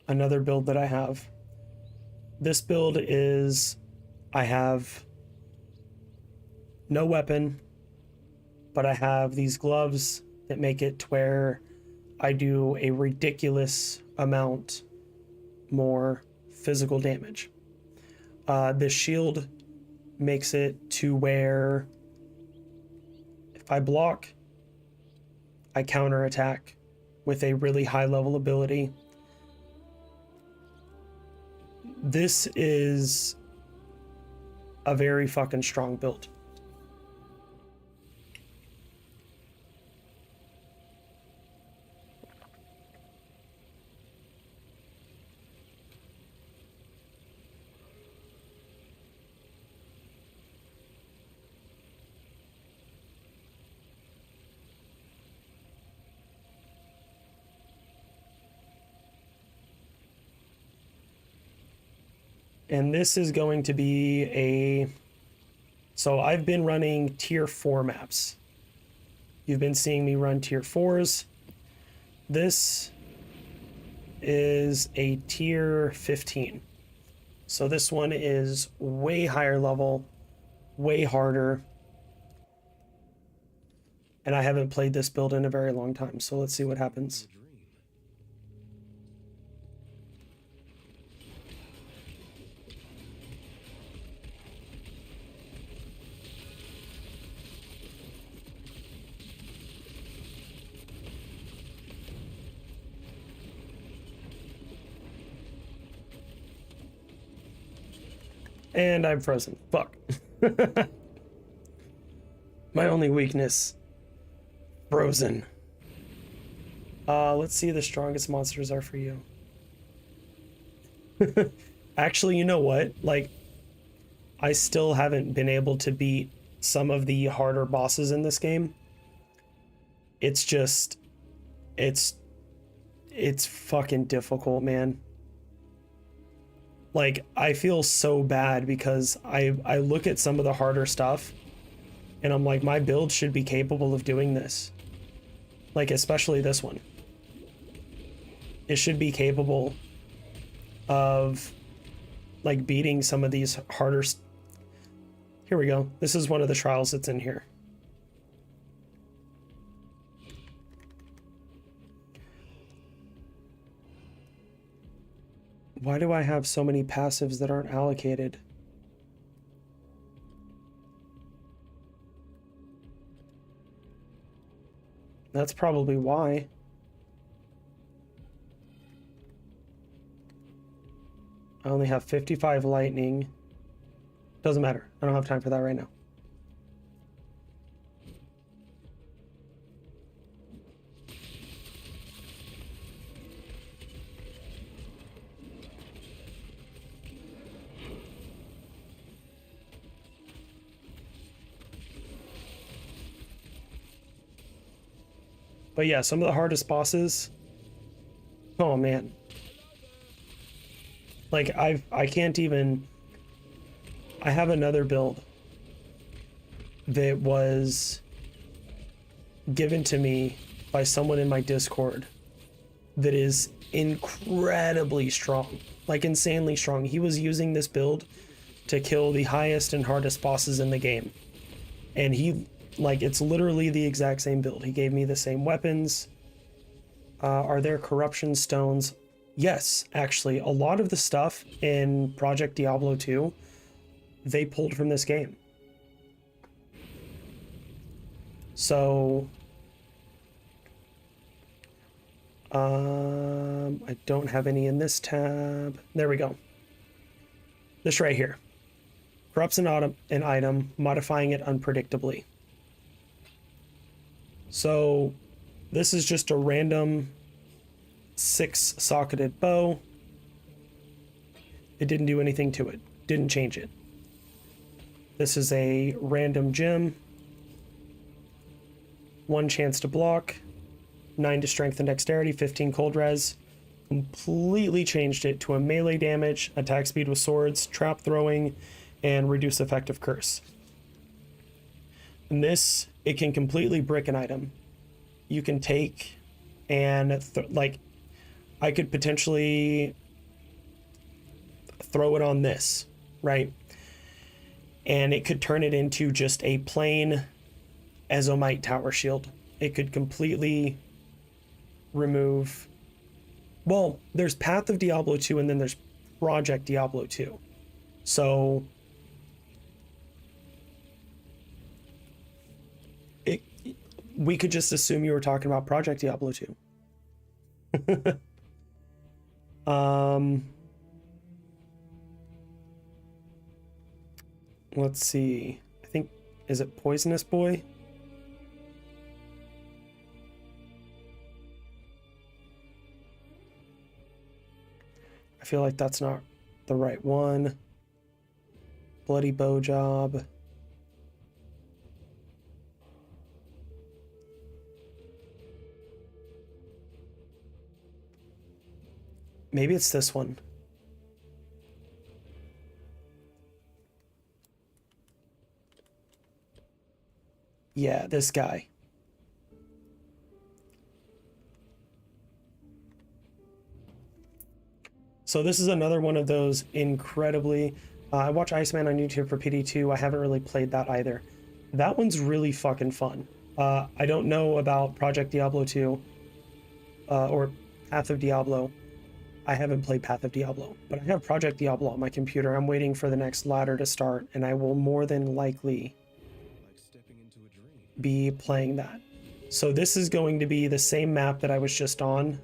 another build that I have. This build is, I have no weapon, but I have these gloves that make it to where I do a ridiculous amount more physical damage. This shield makes it to where if I block, I counterattack with a really high level ability. This is a very fucking strong build. And this is going to be so I've been running tier 4 maps. You've been seeing me run tier 4s. This is a tier 15. So this one is way higher level, way harder. And I haven't played this build in a very long time, so let's see what happens. And I'm frozen. Fuck. My only weakness. Frozen. Let's see the strongest monsters are for you. Actually, you know what? Like, I still haven't been able to beat some of the harder bosses in this game. It's just... It's fucking difficult, man. Like, I feel so bad because I look at some of the harder stuff and I'm like, my build should be capable of doing this. Like, especially this one. It should be capable of, like, beating some of these harder... Here we go. This is one of the trials that's in here. Why do I have so many passives that aren't allocated? That's probably why. I only have 55 lightning. Doesn't matter. I don't have time for that right now. But yeah, some of the hardest bosses. Oh man. Like I can't even... I have another build that was given to me by someone in my Discord that is incredibly strong. Like insanely strong. He was using this build to kill the highest and hardest bosses in the game. And he... Like, it's literally the exact same build. He gave me the same weapons. Are there corruption stones? Yes, actually. A lot of the stuff in Project Diablo 2, they pulled from this game. So... I don't have any in this tab. There we go. This right here. Corrupts an item, modifying it unpredictably. So this is just a random 6-socketed bow. It didn't do anything to it. Didn't change it. This is a random gem. 1 chance to block. 9 to strength and dexterity. 15 cold res. Completely changed it to a melee damage, attack speed with swords, trap throwing, and reduce effective curse. And this... It can completely brick an item. You can take and like, I could potentially throw it on this, right? And it could turn it into just a plain Ezomite tower shield. It could completely remove... Well, there's Path of Diablo 2 and then there's Project Diablo 2. So... we could just assume you were talking about Project Diablo 2. Let's see. I think, is it Poisonous Boy? I feel like that's not the right one. Bloody Bow Job. Maybe it's this one. Yeah, this guy. So this is another one of those incredibly... I watch Iceman on YouTube for PD2. I haven't really played that either. That one's really fucking fun. I don't know about Project Diablo 2 or Path of Diablo. I haven't played Path of Diablo, but I have Project Diablo on my computer. I'm waiting for the next ladder to start, and I will more than likely be playing that. So this is going to be the same map that I was just on.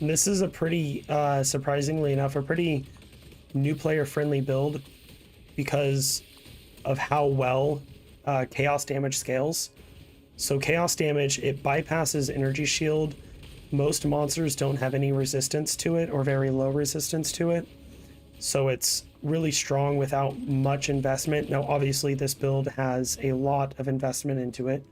And this is a pretty, surprisingly enough, a pretty new player friendly build because of how well chaos damage scales. So chaos damage, it bypasses energy shield. Most monsters don't have any resistance to it or very low resistance to it. So it's really strong without much investment. Now, obviously this build has a lot of investment into it.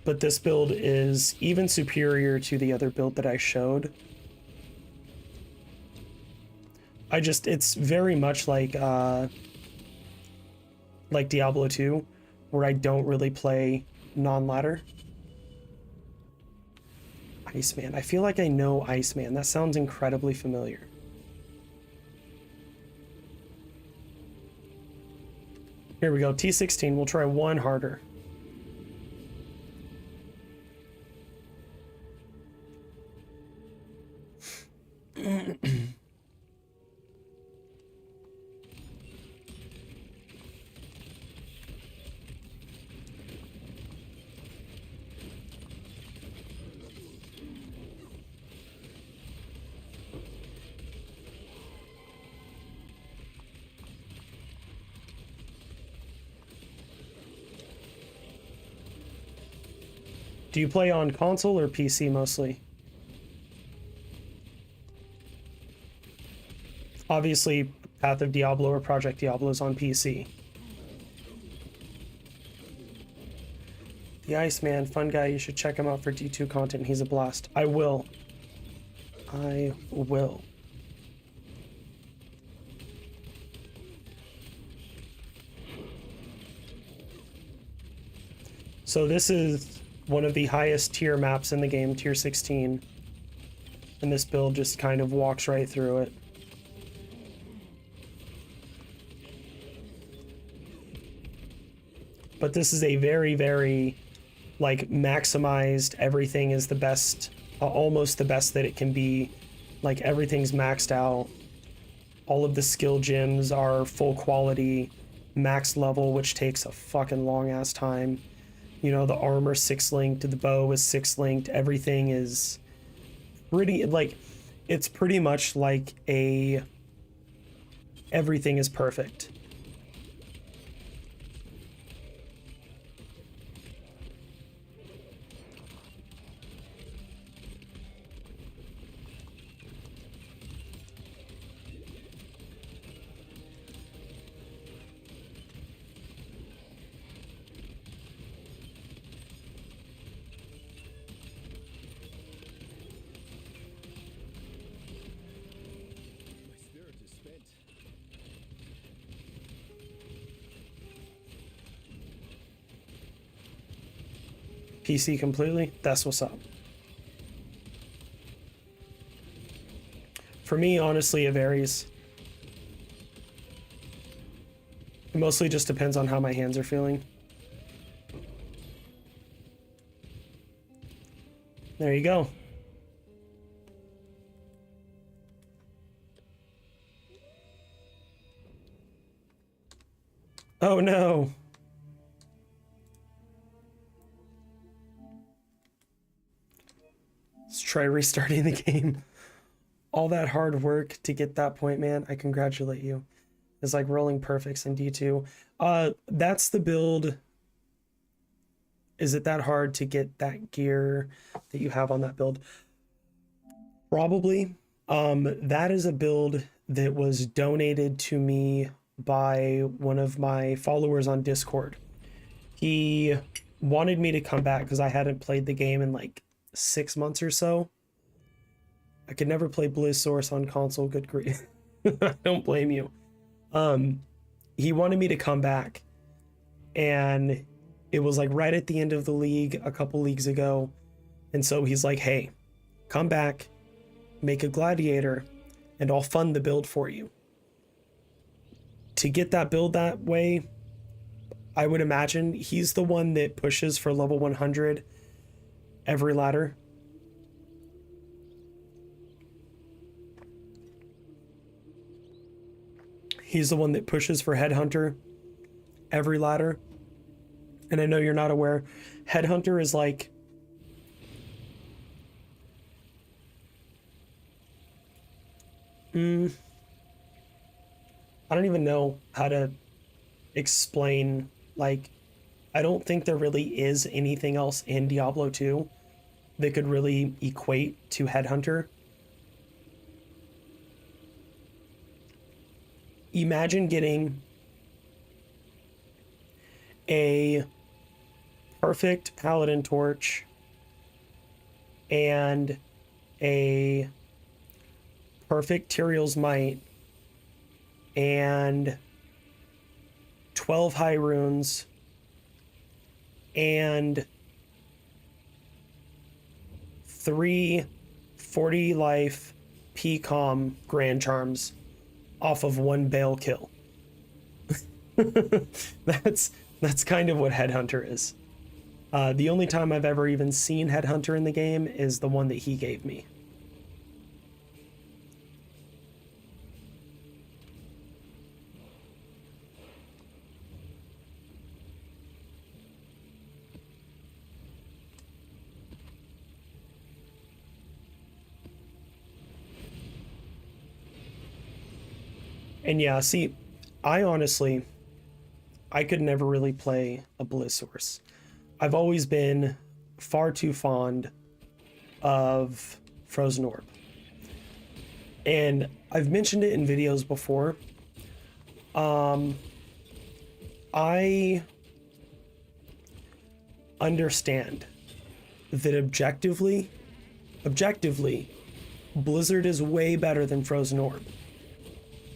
But this build is even superior to the other build that I showed. It's very much like Diablo 2, where I don't really play non-ladder. Iceman. I feel like I know Iceman. That sounds incredibly familiar. Here we go. T16. We'll try one harder. Do you play on console or PC mostly? Obviously, Path of Diablo or Project Diablo is on PC. The Iceman, fun guy. You should check him out for D2 content. He's a blast. I will. I will. So this is one of the highest tier maps in the game, tier 16. And this build just kind of walks right through it. But this is a very, very, like, maximized, everything is the best, almost the best that it can be. Like, everything's maxed out. All of the skill gems are full quality, max level, which takes a fucking long ass time. You know, the armor 6-linked, the bow is 6-linked, everything is pretty, like, it's pretty much like everything is perfect. PC completely? That's what's up. For me, honestly, it varies. It mostly just depends on how my hands are feeling. There you go. Oh no. Let's try restarting the game. All that hard work to get that point, man. I congratulate you. It's like rolling perfects in D2. That's the build. Is it that hard to get that gear that you have on that build? Probably. That is a build that was donated to me by one of my followers on Discord. He wanted me to come back because I hadn't played the game in like 6 months or so. I could never play Blizz Source on console, good grief. I don't blame you. He wanted me to come back, and it was like right at the end of the league a couple leagues ago. And so he's like, hey, come back, make a gladiator, and I'll fund the build for you. To get that build that way, I would imagine he's the one that pushes for level 100 every ladder. He's the one that pushes for Headhunter every ladder. And I know you're not aware, Headhunter is like I don't even know how to explain, like, I don't think there really is anything else in Diablo 2 that could really equate to Headhunter. Imagine getting a perfect paladin torch and a perfect Tyrael's Might and 12 high runes and 3 40 life PCOM grand charms off of 1 Bale kill. That's kind of what Headhunter is. The only time I've ever even seen Headhunter in the game is the one that he gave me. And yeah, see, I could never really play a Blizz Source. I've always been far too fond of Frozen Orb. And I've mentioned it in videos before. I understand that objectively, Blizzard is way better than Frozen Orb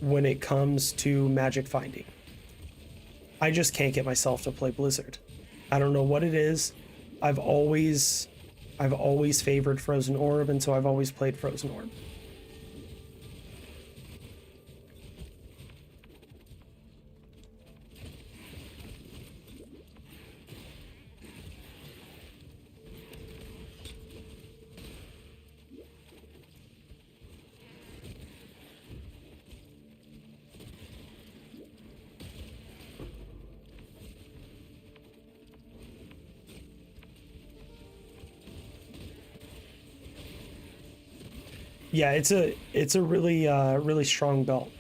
when it comes to magic finding. I just can't get myself to play Blizzard. I don't know what it is. I've always favored Frozen Orb, and so I've always played Frozen Orb. Yeah, it's a really strong belt.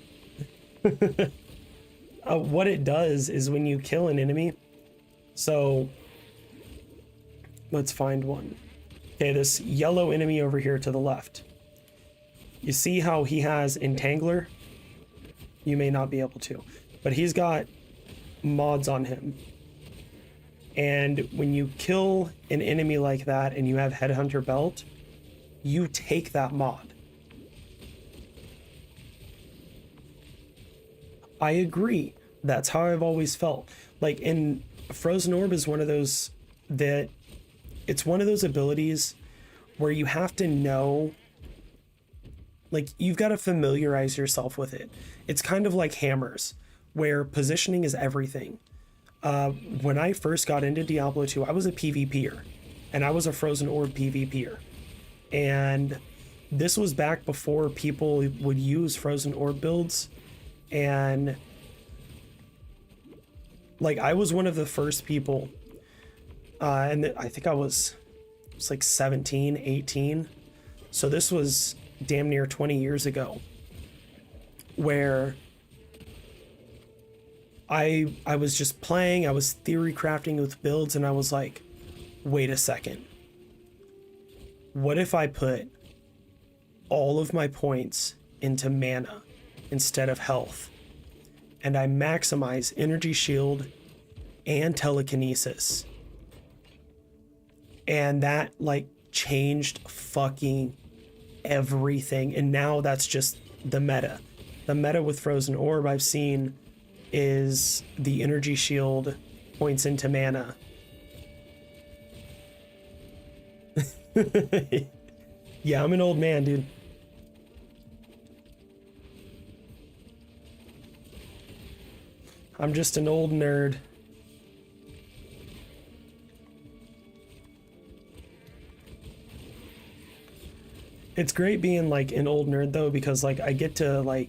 What it does is when you kill an enemy, so let's find one. Okay, this yellow enemy over here to the left. You see how he has Entangler? You may not be able to, but he's got mods on him. And when you kill an enemy like that and you have Headhunter belt, you take that mod. I agree. That's how I've always felt. Like, in Frozen Orb is one of those that it's one of those abilities where you have to know, like, you've got to familiarize yourself with it. It's kind of like hammers, where positioning is everything. When I first got into Diablo 2, I was a PvPer, and I was a Frozen Orb PvPer. And this was back before people would use Frozen Orb builds, and like I was one of the first people, and I think I was like 17, 18. So this was damn near 20 years ago, where I was just playing, I was theory crafting with builds, and I was like, wait a second. What if I put all of my points into mana instead of health, and I maximize energy shield and telekinesis? And that like changed fucking everything. And now that's just the meta. The meta with Frozen Orb I've seen is the energy shield points into mana. Yeah, I'm an old man, dude. I'm just an old nerd. It's great being like an old nerd though, because like I get to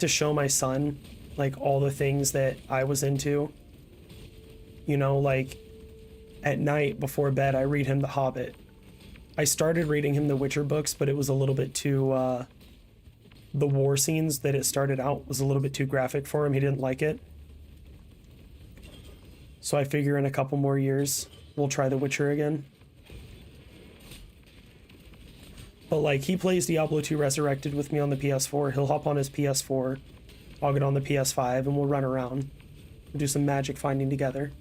show my son like all the things that I was into. You know, like at night before bed I read him The Hobbit. I started reading him the Witcher books, but it was a little bit too the war scenes that it started out was a little bit too graphic for him. He didn't like it. So I figure in a couple more years we'll try The Witcher again. But like he plays Diablo 2 Resurrected with me on the PS4. He'll hop on his PS4. I'll get on the PS5 and we'll run around. We'll do some magic finding together.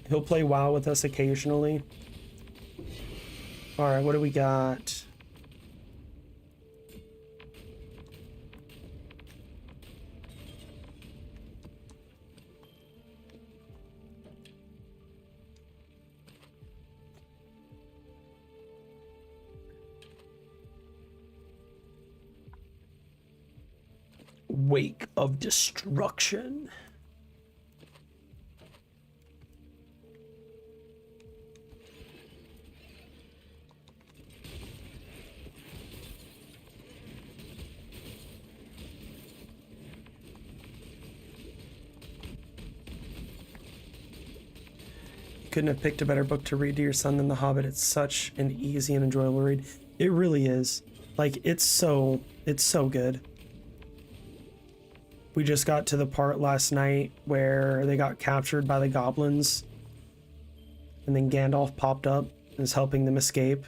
He'll play WoW with us occasionally. All right, what do we got? Wake of Destruction. Couldn't have picked a better book to read to your son than The Hobbit. It's such an easy and enjoyable read. It really is. Like it's so good. We just got to the part last night where they got captured by the goblins, and then Gandalf popped up and is helping them escape.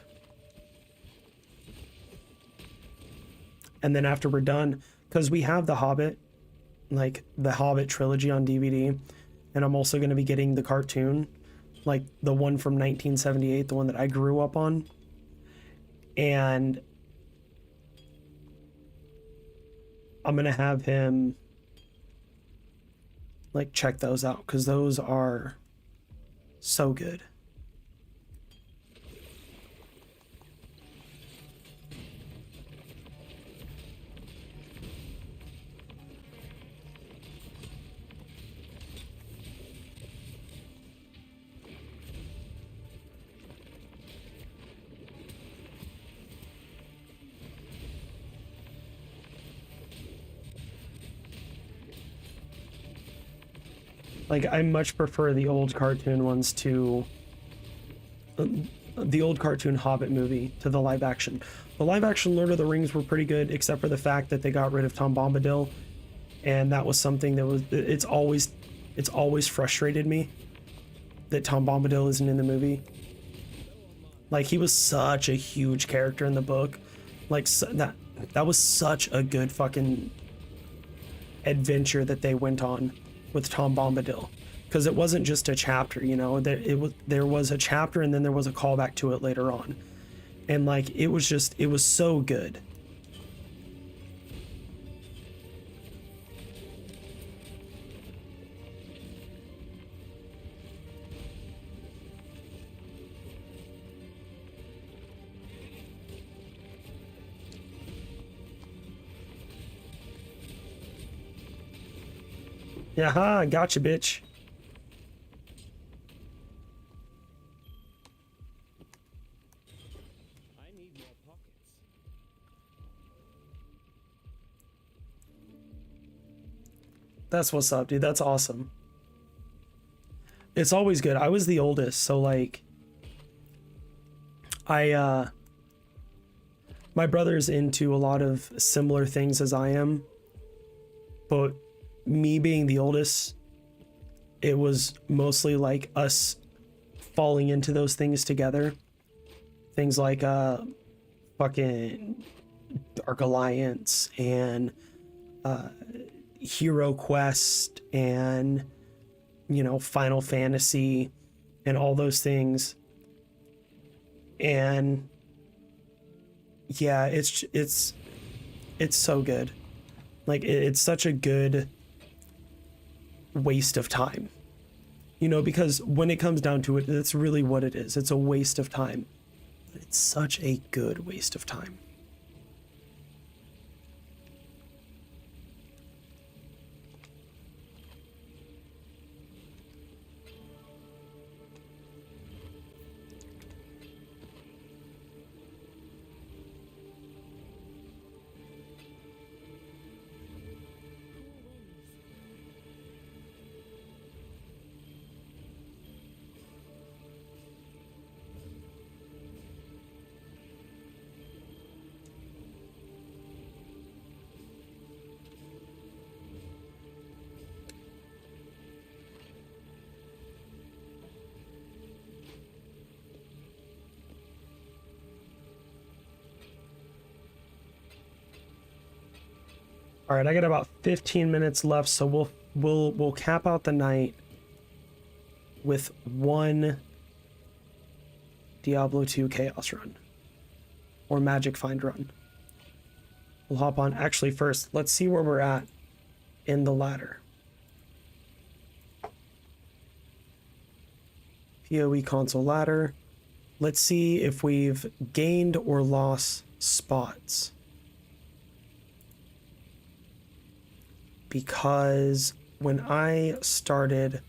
And then after we're done, because we have The Hobbit, like the Hobbit trilogy on DVD, and I'm also going to be getting the cartoon, like the one from 1978, the one that I grew up on. And I'm going to have him like check those out because those are so good. Like, I much prefer the old cartoon ones to the old cartoon Hobbit movie to the live action. The live action Lord of the Rings were pretty good, except for the fact that they got rid of Tom Bombadil, and that was something that was it's always frustrated me that Tom Bombadil isn't in the movie. Like, he was such a huge character in the book. Like, that was such a good fucking adventure that they went on with Tom Bombadil, because it wasn't just a chapter, you know, there was a chapter and then there was a callback to it later on, and like it was so good. Yeah, gotcha, bitch. That's what's up, dude. That's awesome. It's always good. I was the oldest, so like my brother's into a lot of similar things as I am, but me being the oldest, it was mostly like us falling into those things together. Things like fucking Dark Alliance and Hero Quest and, you know, Final Fantasy and all those things. And yeah, it's so good. Like it's such a good waste of time, you know, because when it comes down to it, that's really what it is. It's a waste of time, but it's such a good waste of time. All right, I got about 15 minutes left, so we'll cap out the night with one Diablo 2 Chaos run or Magic Find run. We'll hop on. Actually, first, let's see where we're at in the ladder. PoE console ladder. Let's see if we've gained or lost spots. Because when I started,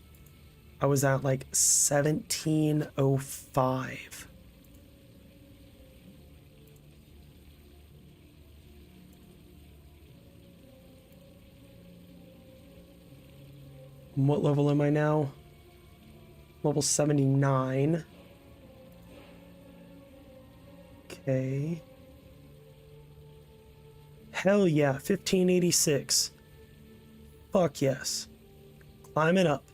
I was at like 1705. What level am I now? Level 79. Okay. Hell yeah, 1586. Fuck yes. Climbing up.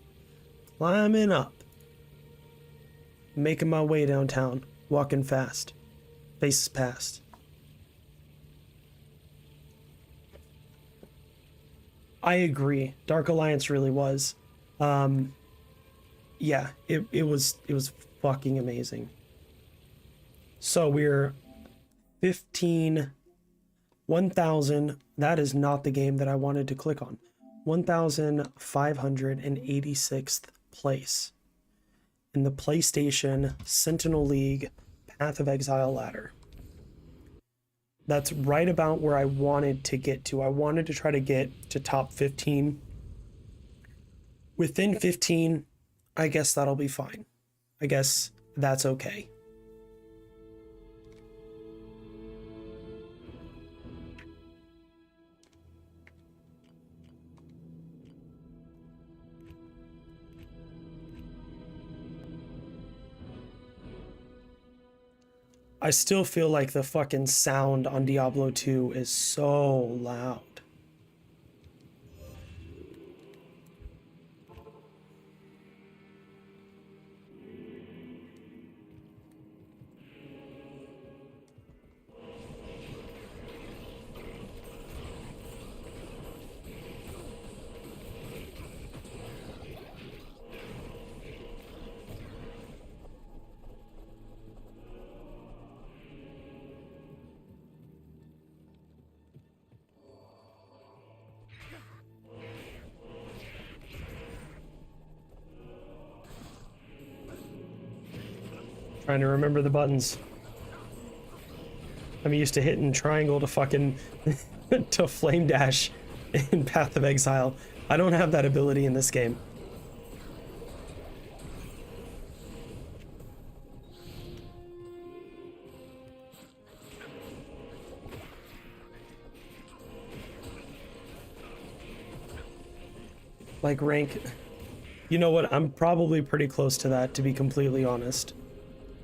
Climbing up. Making my way downtown. Walking fast. Faces past. I agree. Dark Alliance really was. Yeah, it was fucking amazing. So we're 1,000. That is not the game that I wanted to click on. 1,586th place in the PlayStation Sentinel League Path of Exile ladder. That's right about where I wanted to get to. I wanted to try to get to top 15. Within 15, I guess that'll be fine. I guess that's okay. I still feel like the fucking sound on Diablo 2 is so loud. Trying to remember the buttons. I'm used to hitting triangle to fucking to flame dash in Path of Exile. I don't have that ability in this game. Like rank... You know what? I'm probably pretty close to that, to be completely honest.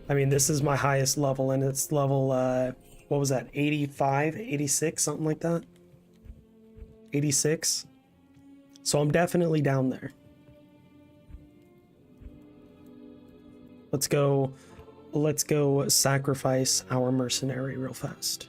I mean, this is my highest level, and it's level, what was that, 85, 86, something like that? 86? So I'm definitely down there. Let's go sacrifice our mercenary real fast.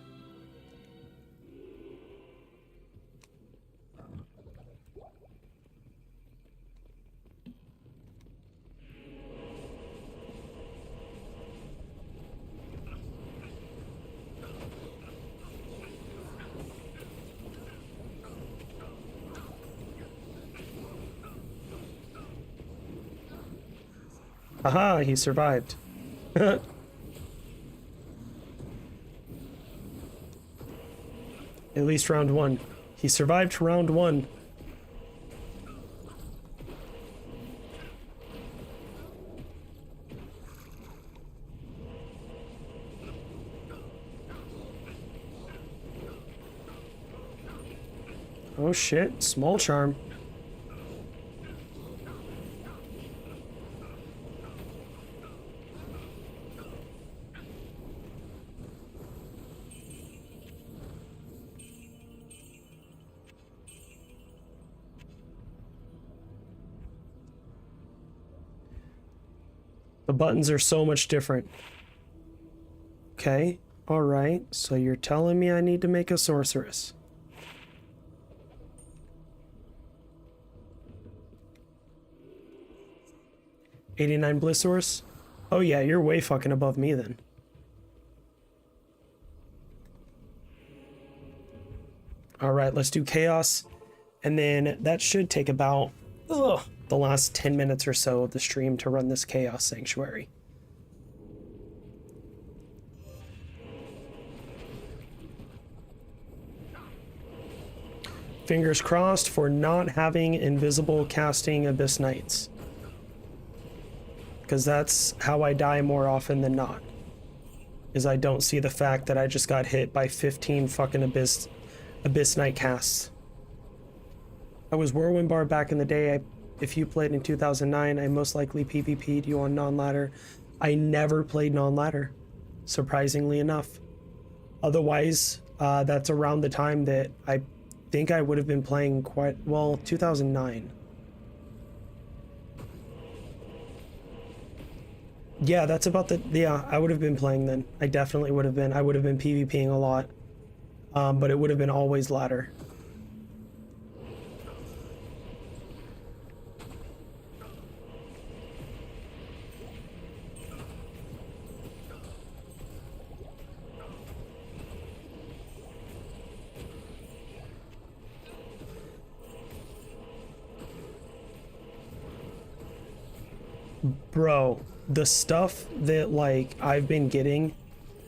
Aha, he survived. At least round one. He survived round one. Oh shit, small charm. The buttons are so much different. Okay, alright, so you're telling me I need to make a sorceress. $89 Blissaurus? Oh yeah, you're way fucking above me then. Alright, let's do Chaos. And then that should take about the last 10 minutes or so of the stream to run this Chaos Sanctuary. Fingers crossed for not having invisible casting Abyss Knights. Because that's how I die more often than not. Is I don't see the fact that I just got hit by 15 fucking Abyss Knight casts. I was Whirlwind Bar back in the day. If you played in 2009, I most likely PvP'd you on non-ladder. I never played non-ladder, surprisingly enough. Otherwise, that's around the time that I think I would have been playing quite well, 2009. Yeah, that's about yeah, I would have been playing then. I definitely would have been. I would have been PvPing a lot. But it would have been always ladder. Bro, the stuff that like I've been getting,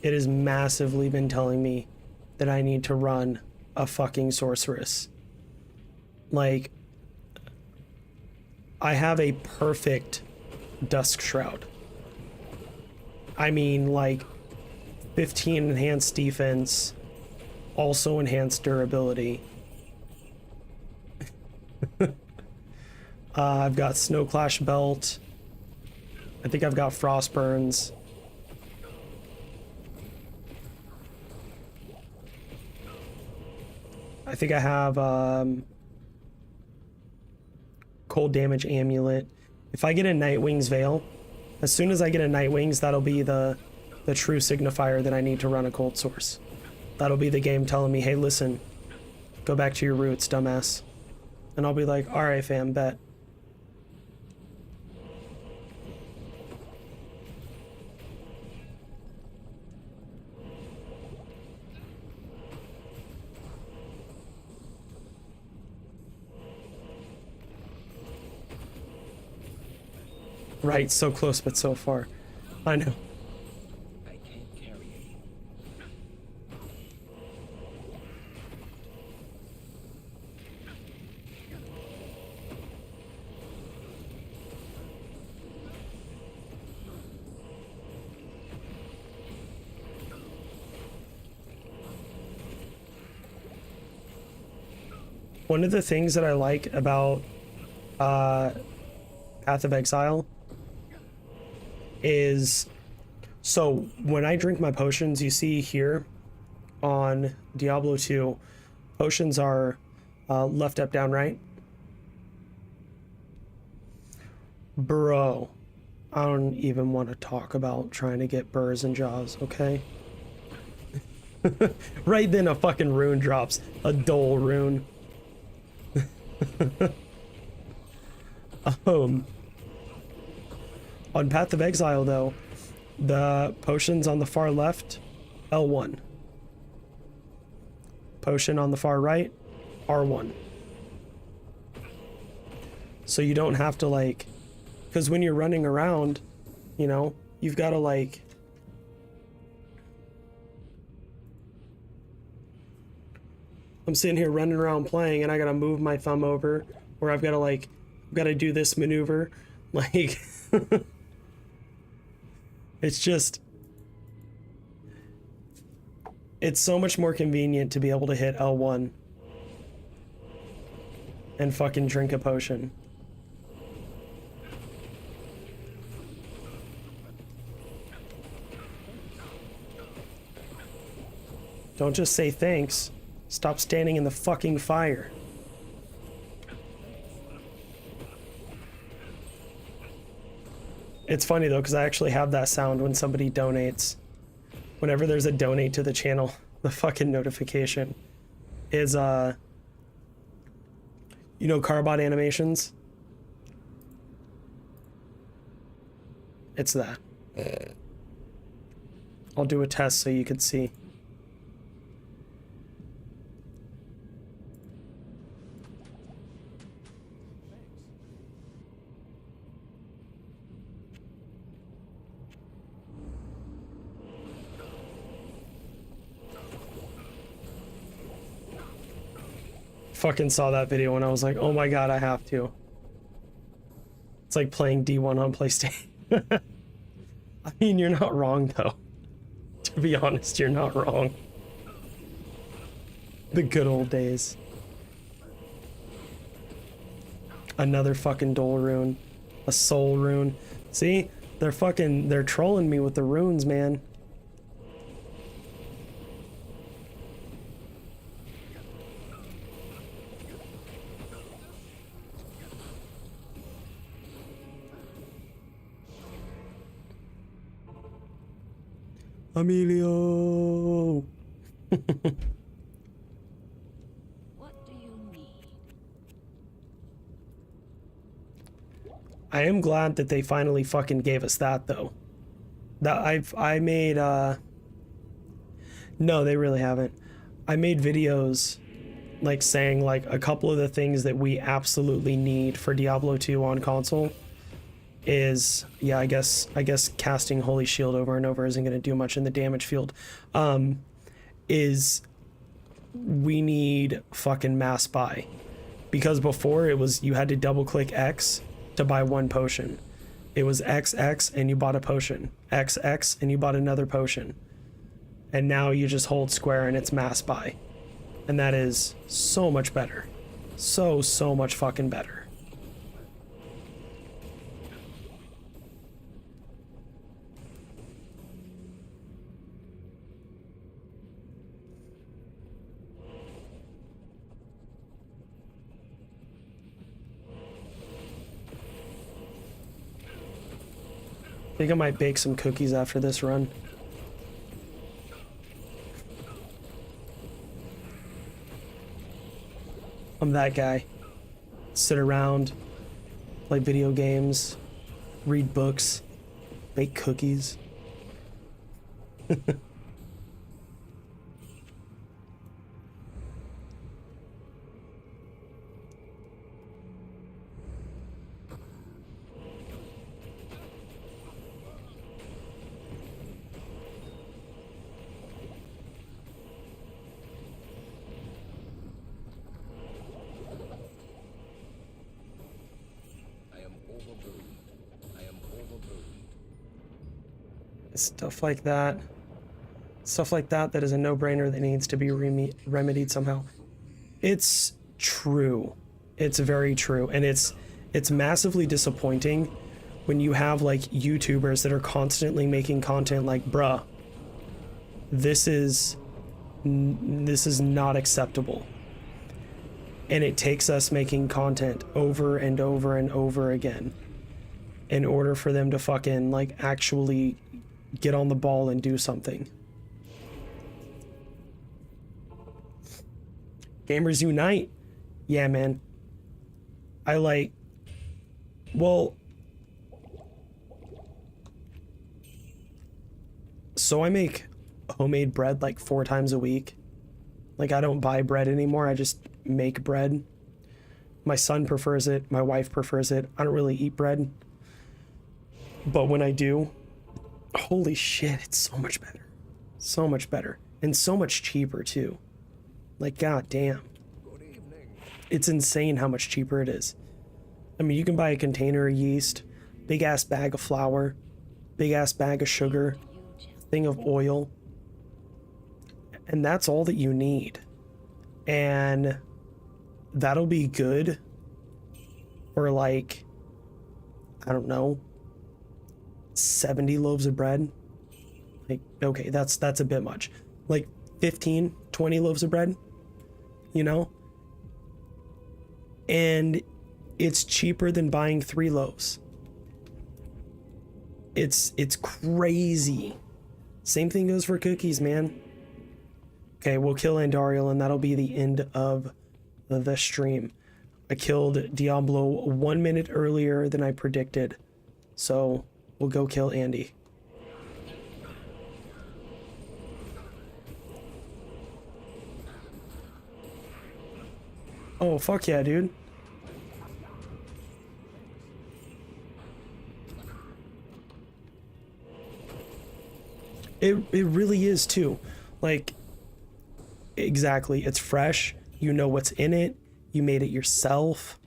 it has massively been telling me that I need to run a fucking sorceress. Like, I have a perfect Dusk Shroud. I mean, like, 15 enhanced defense, also enhanced durability. I've got Snow Clash Belt. I think I've got Frost Burns. I think I have Cold Damage Amulet. If I get a Nightwing's Veil, as soon as I get a Nightwing's, that'll be the true signifier that I need to run a Cold Source. That'll be the game telling me, hey, listen, go back to your roots, dumbass. And I'll be like, alright fam, bet. Right, so close but so far. I know. I can't carry it. One of the things that I like about Path of Exile is, so when I drink my potions, you see here on Diablo 2, potions are left, up, down, right. Bro, I don't even want to talk about trying to get burrs and jaws, okay? Right then a fucking rune drops, a dull rune. On Path of Exile though, the potions on the far left, L1. Potion on the far right, R1. So you don't have to like, because when you're running around, you know, you've got to like, I'm sitting here running around playing and I got to move my thumb over, or I've got to like, I've got to do this maneuver. Like, it's just, it's so much more convenient to be able to hit L1 and fucking drink a potion. Don't just say thanks. Stop standing in the fucking fire. It's funny though, because I actually have that sound when somebody donates. Whenever there's a donate to the channel, the fucking notification is, you know, Carbot animations? It's that. I'll do a test so you could see. Fucking saw that video and I was like, oh my god, I have to. It's like playing D1 on PlayStation. I mean, you're not wrong though. To be honest, you're not wrong. The good old days. Another fucking dual rune. A soul rune. See? They're trolling me with the runes, man. Emilio! What do you need? I am glad that they finally fucking gave us that though. That I made no, they really haven't. I made videos like saying like a couple of the things that we absolutely need for Diablo 2 on console is, yeah, I guess casting Holy Shield over and over isn't going to do much in the damage field. Is we need fucking mass buy. Because before it was, you had to double click X to buy one potion. It was XX and you bought a potion. XX and you bought another potion. And now you just hold square and it's mass buy. And that is so much better. So much fucking better. I think I might bake some cookies after this run. I'm that guy. Sit around, play video games, read books, bake cookies. Stuff like that. Stuff like that that is a no-brainer that needs to be remedied somehow. It's true. It's very true. And it's it's massively disappointing when you have like YouTubers that are constantly making content like, bruh, this is not acceptable. And it takes us making content over and over and over again in order for them to fucking like actually get on the ball and do something. Gamers unite. Yeah, man. I like, well, so I make homemade bread like 4 times a week. Like, I don't buy bread anymore. I just make bread. My son prefers it. My wife prefers it. I don't really eat bread. But when I do, holy shit, it's so much better. So much better. And so much cheaper, too. Like, god damn. It's insane how much cheaper it is. I mean, you can buy a container of yeast, big ass bag of flour, big ass bag of sugar, thing of oil, and that's all that you need. And that'll be good for like, I don't know, 70 loaves of bread. Like, okay, that's a bit much. Like 15, 20 loaves of bread, you know? And it's cheaper than buying 3 loaves. It's crazy. Same thing goes for cookies, man. Okay, we'll kill Andariel and that'll be the end of the stream. I killed Diablo 1 minute earlier than I predicted. So we'll go kill Andy. Oh, fuck yeah, dude. It really is too. Like, exactly. It's fresh. You know what's in it. You made it yourself.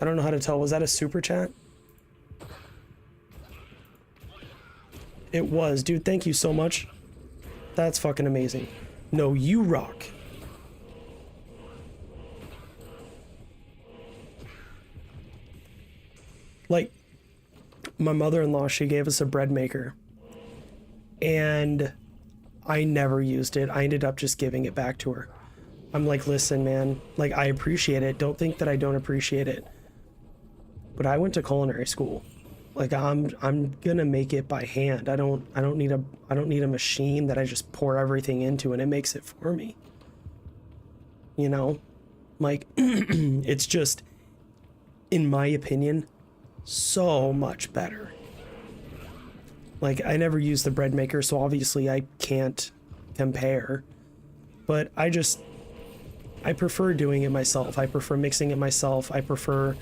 I don't know how to tell. Was that a super chat? It was. Dude, thank you so much. That's fucking amazing. No, you rock. Like, my mother-in-law, she gave us a bread maker. And I never used it. I ended up just giving it back to her. I'm like, listen, man, like, I appreciate it. Don't think that I don't appreciate it. But I went to culinary school. Like, I'm gonna make it by hand. I don't need a machine that I just pour everything into and it makes it for me. You know? Like, it's just, in my opinion, so much better. Like, I never used the bread maker, so obviously I can't compare. But I prefer doing it myself. I prefer mixing it myself. I prefer,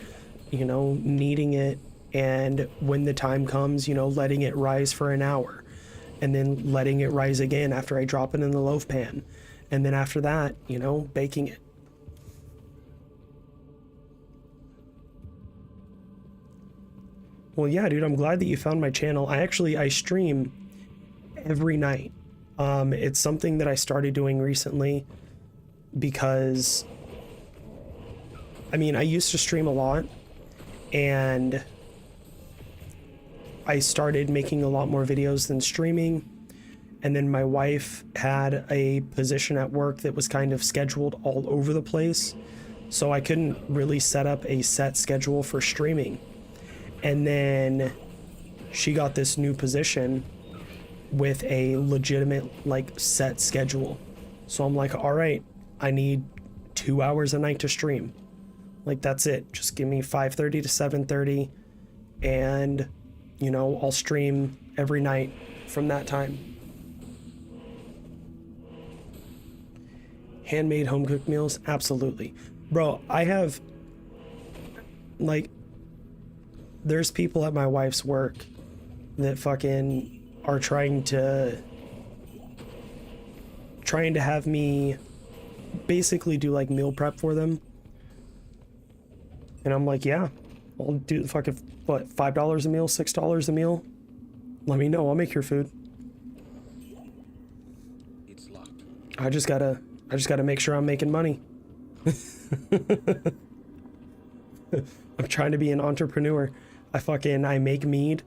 you know, kneading it, and when the time comes, you know, letting it rise for an hour, and then letting it rise again after I drop it in the loaf pan. And then after that, you know, baking it. Well, yeah, dude, I'm glad that you found my channel. I stream every night. It's something that I started doing recently because, I mean, I used to stream a lot and I started making a lot more videos than streaming. And then my wife had a position at work that was kind of scheduled all over the place. So I couldn't really set up a set schedule for streaming. And then she got this new position with a legitimate, like, set schedule. So I'm like, all right, I need 2 hours a night to stream. Like, that's it. Just give me 5:30 to 7:30 and, you know, I'll stream every night from that time. Handmade home-cooked meals? Absolutely. Bro, I have, like, there's people at my wife's work that fucking are trying to have me basically do like meal prep for them. And I'm like, yeah, I'll do the fucking, what, $5 a meal, $6 a meal? Let me know, I'll make your food. It's locked. I just gotta make sure I'm making money. I'm trying to be an entrepreneur. I make mead,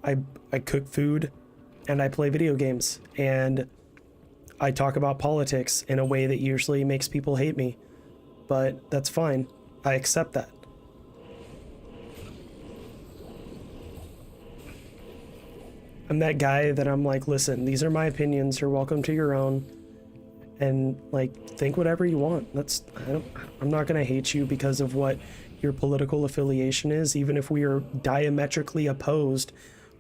I cook food, and I play video games, and I talk about politics in a way that usually makes people hate me, but that's fine. I accept that. I'm that guy that I'm like, listen, these are my opinions. You're welcome to your own. And like, think whatever you want. I'm not gonna hate you because of what your political affiliation is, even if we are diametrically opposed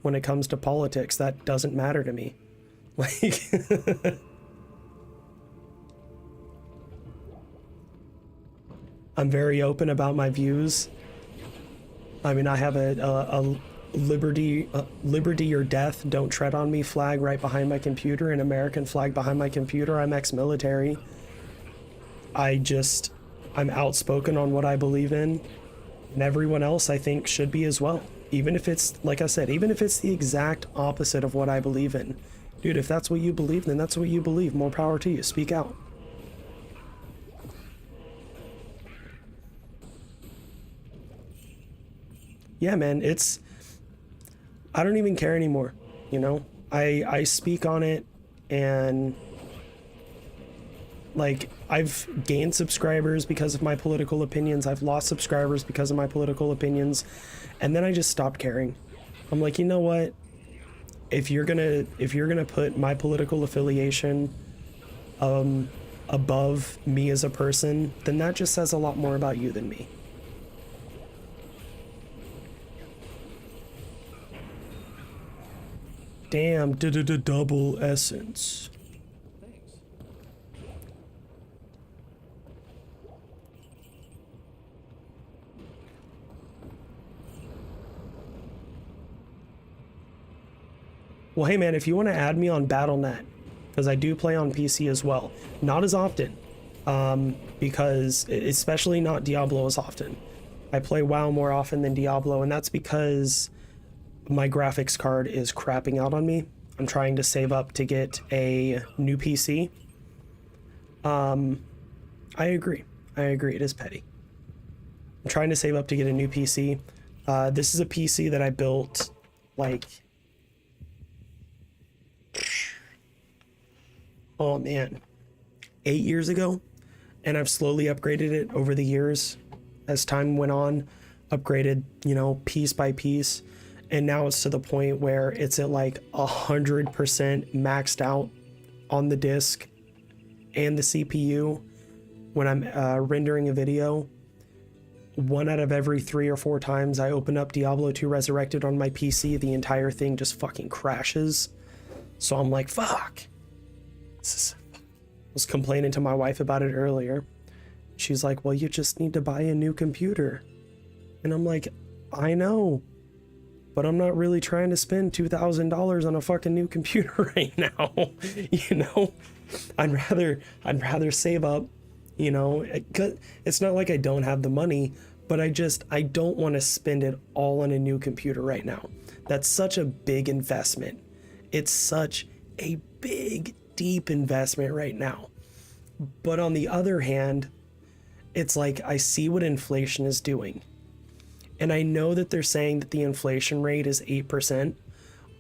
when it comes to politics. That doesn't matter to me. Like, I'm very open about my views. I mean, I have a liberty or death, don't tread on me flag right behind my computer, an American flag behind my computer. I'm ex-military. I'm outspoken on what I believe in, and everyone else I think should be as well. Even if it's, like I said, even if it's the exact opposite of what I believe in. Dude, if that's what you believe, then that's what you believe. More power to you. Speak out. Yeah, man, I don't even care anymore, you know? I speak on it, and like, I've gained subscribers because of my political opinions. I've lost subscribers because of my political opinions. And then I just stopped caring. I'm like, you know what? If you're gonna put my political affiliation above me as a person, then that just says a lot more about you than me. Damn, double essence. Thanks. Well, hey man, if you want to add me on BattleNet, because I do play on PC as well, not as often, because especially not Diablo as often. I play WoW more often than Diablo, and that's because my graphics card is crapping out on me. I'm trying to save up to get a new PC. I agree. It is petty. I'm trying to save up to get a new PC. This is a PC that I built like, oh man, 8 years ago, and I've slowly upgraded it over the years as time went on, upgraded, you know, piece by piece. And now it's to the point where it's at like 100% maxed out on the disk and the CPU. When I'm rendering a video, 1 out of every 3 or 4 times I open up Diablo 2 Resurrected on my PC, the entire thing just fucking crashes. So I'm like, fuck. I was complaining to my wife about it earlier. She's like, well, you just need to buy a new computer. And I'm like, I know, but I'm not really trying to spend $2,000 on a fucking new computer right now. You know, I'd rather save up, you know. It's not like I don't have the money, but I don't want to spend it all on a new computer right now. That's such a big investment. It's such a big, deep investment right now. But on the other hand, it's like I see what inflation is doing. And I know that they're saying that the inflation rate is 8%.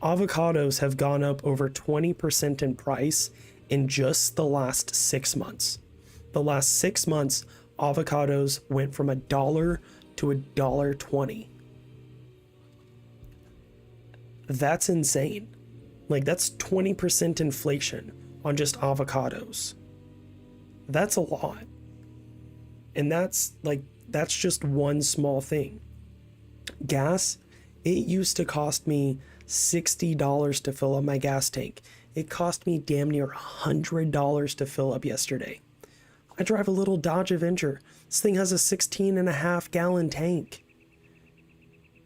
Avocados have gone up over 20% in price in just the last 6 months. The last 6 months, avocados went from $1 to $1.20. That's insane. Like, that's 20% inflation on just avocados. That's a lot. And that's just one small thing. Gas, it used to cost me $60 to fill up my gas tank. It cost me damn near $100 to fill up yesterday. I drive a little Dodge Avenger. This thing has a 16.5 gallon tank.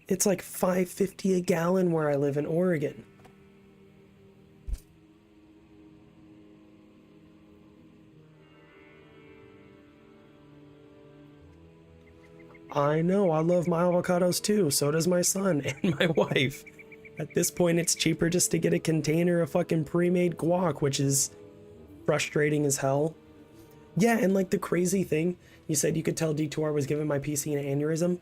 It's like $5.50 a gallon where I live in Oregon. I know, I love my avocados too, so does my son and my wife. At this point, it's cheaper just to get a container of fucking pre-made guac, which is frustrating as hell. Yeah, and like the crazy thing You said you could tell D2R was giving my PC an aneurysm.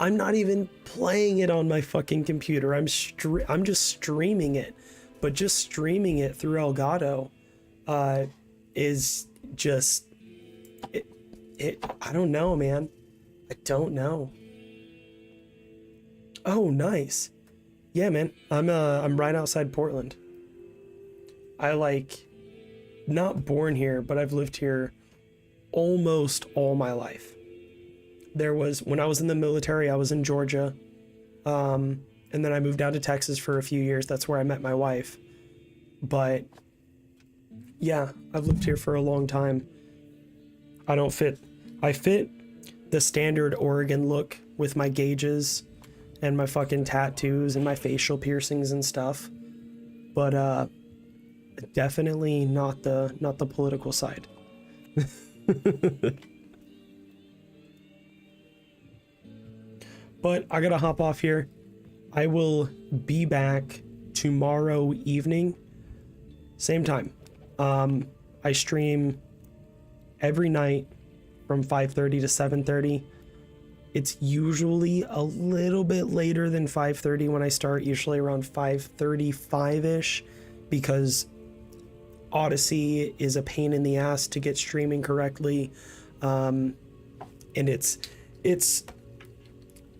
I'm not even playing it on my fucking computer. I'm just streaming it. But just streaming it through Elgato is just I don't know, man. I don't know. Oh, nice. Yeah, man. I'm right outside Portland. Not born here, but I've lived here almost all my life. When I was in the military, I was in Georgia. And then I moved out to Texas for a few years. That's where I met my wife. But yeah, I've lived here for a long time. I fit the standard Oregon look with my gauges and my fucking tattoos and my facial piercings and stuff. But definitely not the political side. But I gotta hop off here. I will be back tomorrow evening, same time. I stream every night from 5:30 to 7:30. It's usually a little bit later than 5:30 when I start, usually around 5:35-ish, because Odyssey is a pain in the ass to get streaming correctly. And it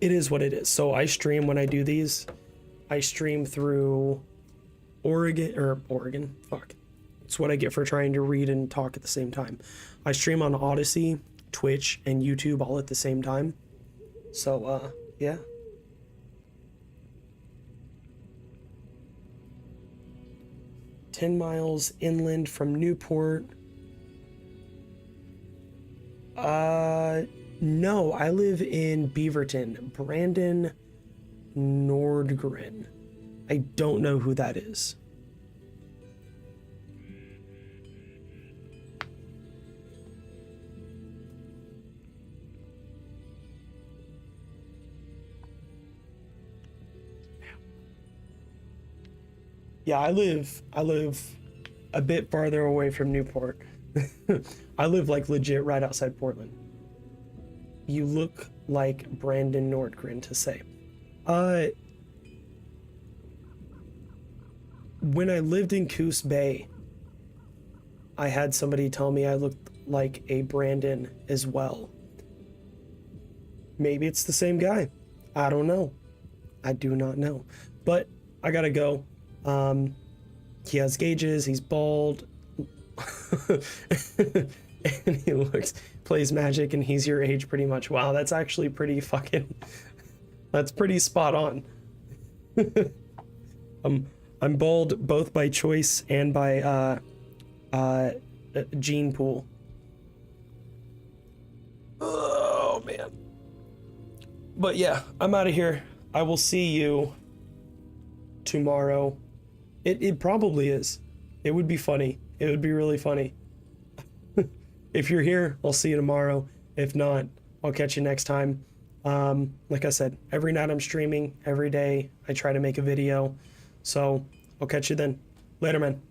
is what it is. So I stream when I do these. I stream through Oregon. Fuck. It's what I get for trying to read and talk at the same time. I stream on Odyssey, Twitch, and YouTube all at the same time. So, yeah. "10 miles inland from Newport." No, I live in Beaverton. Brandon Nordgren. I don't know who that is. Yeah, I live a bit farther away from Newport. I live like legit right outside Portland. You look like Brandon Nordgren to say. When I lived in Coos Bay, I had somebody tell me I looked like a Brandon as well. Maybe it's the same guy. I don't know. I do not know. But I gotta go. He has gauges, he's bald, and he plays Magic, and he's your age pretty much. Wow, that's actually pretty that's pretty spot on. I'm bald both by choice and by gene pool. Oh man. But yeah, I'm out of here. I will see you tomorrow. It probably is. It would be funny. It would be really funny. If you're here, I'll see you tomorrow. If not, I'll catch you next time. Like I said, every night I'm streaming. Every day I try to make a video. So I'll catch you then. Later, man.